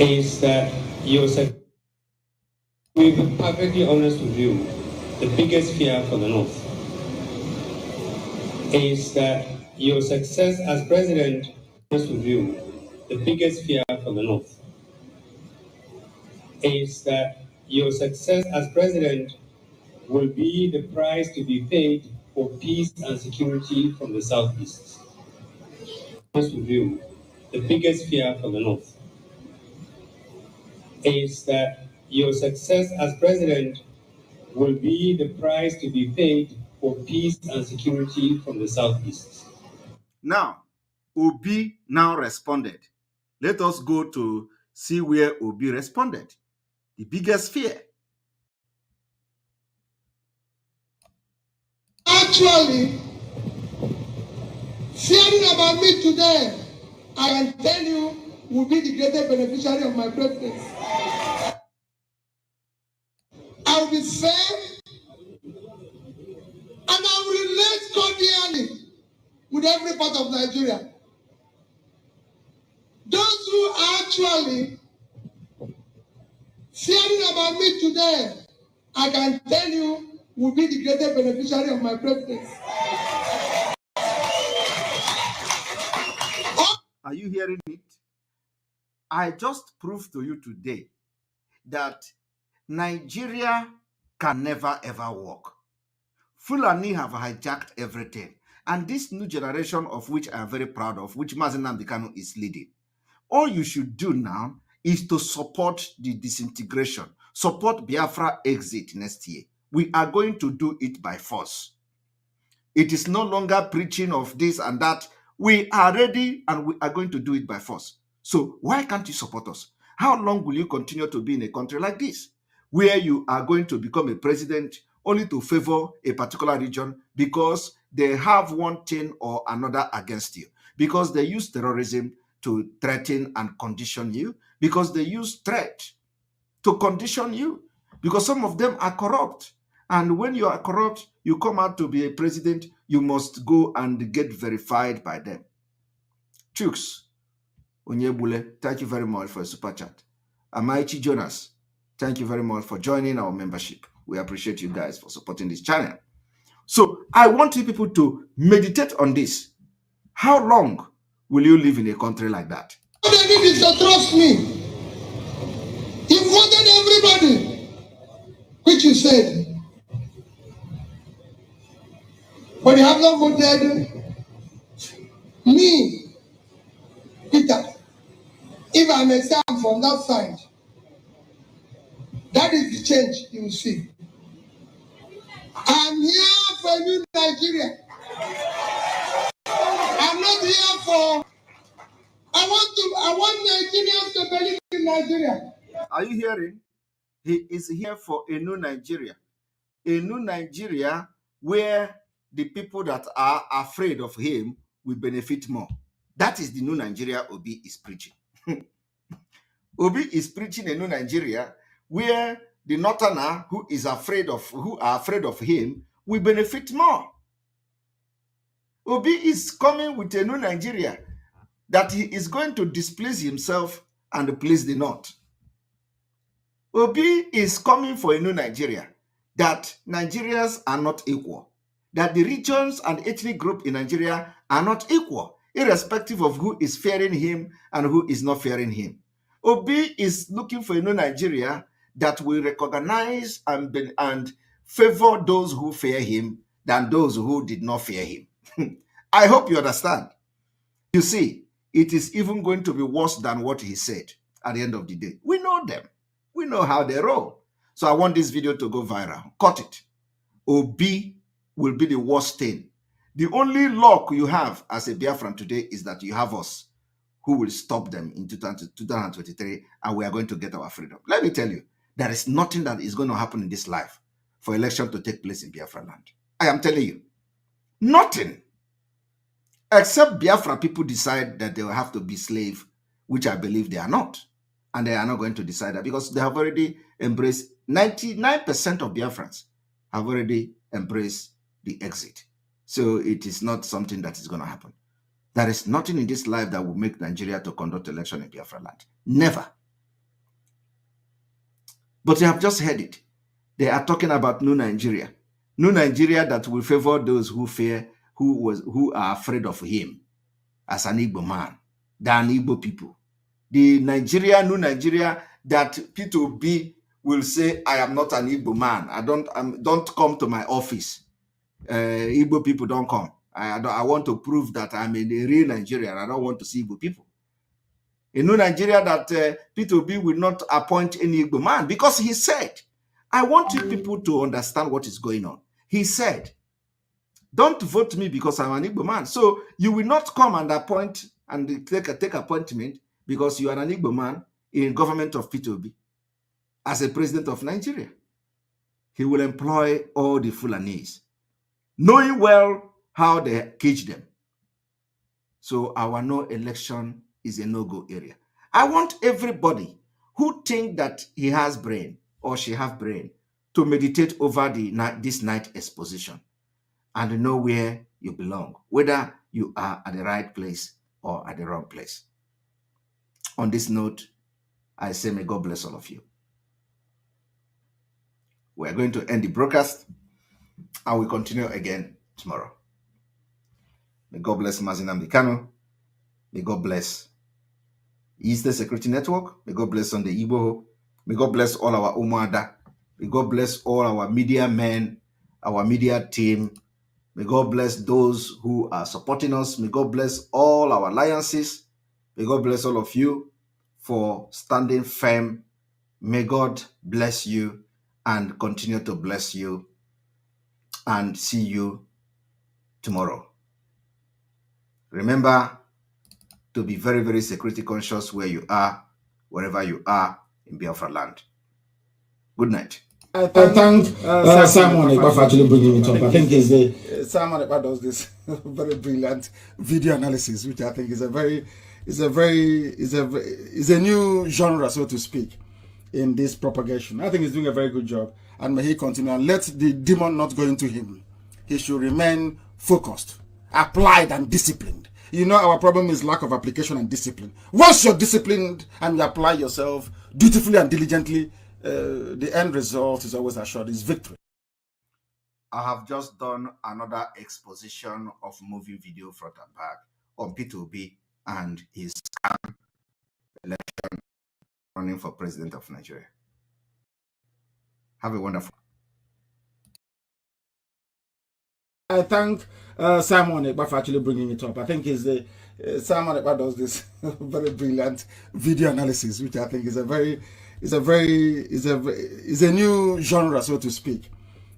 is that your success. We'll be perfectly honest with you. The biggest fear for the North is that your success as president, honest with you, the biggest fear for the North is that your success as president will be the price to be paid for peace and security from the Southeast. Honest with you, the biggest fear for the North is that your success as president will be the price to be paid for peace and security from the Southeast. Now, Obi now responded. Let us go to see where Obi responded. The biggest fear. Actually, fearing about me today, I can tell you, will be the greatest beneficiary of my presence. I will be fair, and I will relate cordially with every part of Nigeria. Those who are actually fearing about me today, I can tell you, will be the greatest beneficiary of my presence. Are you hearing it? I just proved to you today that Nigeria can never ever work. Fulani have hijacked everything. And this new generation of which I am very proud of, which Mazen Nnamdi Kanu is leading, all you should do now is to support the disintegration, support Biafra exit next year. We are going to do it by force. It is no longer preaching of this and that. We are ready and we are going to do it by force. So why can't you support us? How long will you continue to be in a country like this, where you are going to become a president only to favor a particular region because they have one thing or another against you, because they use terrorism to threaten and condition you, because they use threat to condition you, because some of them are corrupt And when you are corrupt, you come out to be a president, you must go and get verified by them. Chooks Onyebule, thank you very much for a super chat. Amaichi Jonas, thank you very much for joining our membership. We appreciate you guys for supporting this channel. So I want you people to meditate on this. How long will you live in a country like that? What they need is to trust me. He voted everybody, which you said. But you have not voted me, Peter. If I may say I'm from that side, that is the change you will see. I'm here for a new Nigeria. I'm not here for. I want Nigerians to believe in Nigeria. Are you hearing? He is here for a new Nigeria. A new Nigeria where the people that are afraid of him will benefit more. That is the new Nigeria Obi is preaching. Obi is preaching a new Nigeria where the Northerner who are afraid of him will benefit more. Obi is coming with a new Nigeria that he is going to displease himself and please the North. Obi is coming for a new Nigeria that Nigerians are not equal, that the regions and ethnic group in Nigeria are not equal, irrespective of who is fearing him and who is not fearing him. Obi is looking for a new Nigeria that will recognize and favor those who fear him than those who did not fear him. I hope you understand. You see, it is even going to be worse than what he said at the end of the day. We know them. We know how they roll. So I want this video to go viral. Cut it. Obi will be the worst thing. The only luck you have as a Biafran today is that you have us who will stop them in 2023, and we are going to get our freedom. Let me tell you, there is nothing that is going to happen in this life for election to take place in Biafra land. I am telling you, nothing. Except Biafra people decide that they will have to be slave, which I believe they are not. And they are not going to decide that because they have already embraced, 99% of Biafrans have already embraced the exit. So it is not something that is going to happen. There is nothing in this life that will make Nigeria to conduct election in Biafra land. Never. But you have just heard it. They are talking about new Nigeria. New Nigeria that will favor those who fear, who are afraid of him as an Igbo man, than Igbo people. The new Nigeria that P2B will say, I am not an Igbo man. Don't come to my office. Igbo people don't come. I want to prove that I'm a real Nigerian. I don't want to see Igbo people. A new Nigeria that P2B will not appoint any Igbo man because he said, I want you people to understand what is going on. He said, don't vote me because I'm an Igbo man. So you will not come and appoint and take appointment because you are an Igbo man in government of P2B as a president of Nigeria. He will employ all the Fulanis, knowing well how they cage them. So our no election is a no-go area. I want everybody who think that he has brain or she have brain to meditate over this night exposition and know where you belong, whether you are at the right place or at the wrong place. On this note, I say may God bless all of you. We are going to end the broadcast and we'll continue again tomorrow. May God bless Mazinam Kano. May God bless Eastern Security Network. May God bless Sunday Igbo. May God bless all our Umuada. May God bless all our media men, our media team. May God bless those who are supporting us. May God bless all our alliances. May God bless all of you for standing firm. May God bless you and continue to bless you. And see you tomorrow. Remember to be very, very security conscious where you are, wherever you are in Biafra land. Good night. I thank Simon Ekpa for actually bringing it up. I think Simon Ekpa does this very brilliant video analysis, which I think is a new genre, so to speak, in this propagation. I think he's doing a very good job. and may he continue. And let the demon not go into him. He should remain focused, applied, and disciplined. You know, our problem is lack of application and discipline. Once you're disciplined and you apply yourself dutifully and diligently, the end result is always assured, is victory. I have just done another exposition of movie video front and back on P2B and his scam election running for president of Nigeria. Have a wonderful. I thank Simon Ekpa for actually bringing it up. I think Simon Ekpa does this very brilliant video analysis, which I think is a new genre, so to speak,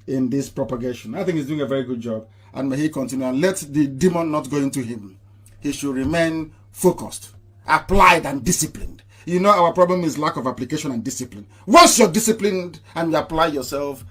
in this propagation. I think he's doing a very good job, and may he continue. And let the demon not go into him. He should remain focused, applied, and disciplined. You know, our problem is lack of application and discipline. Once you're disciplined and you apply yourself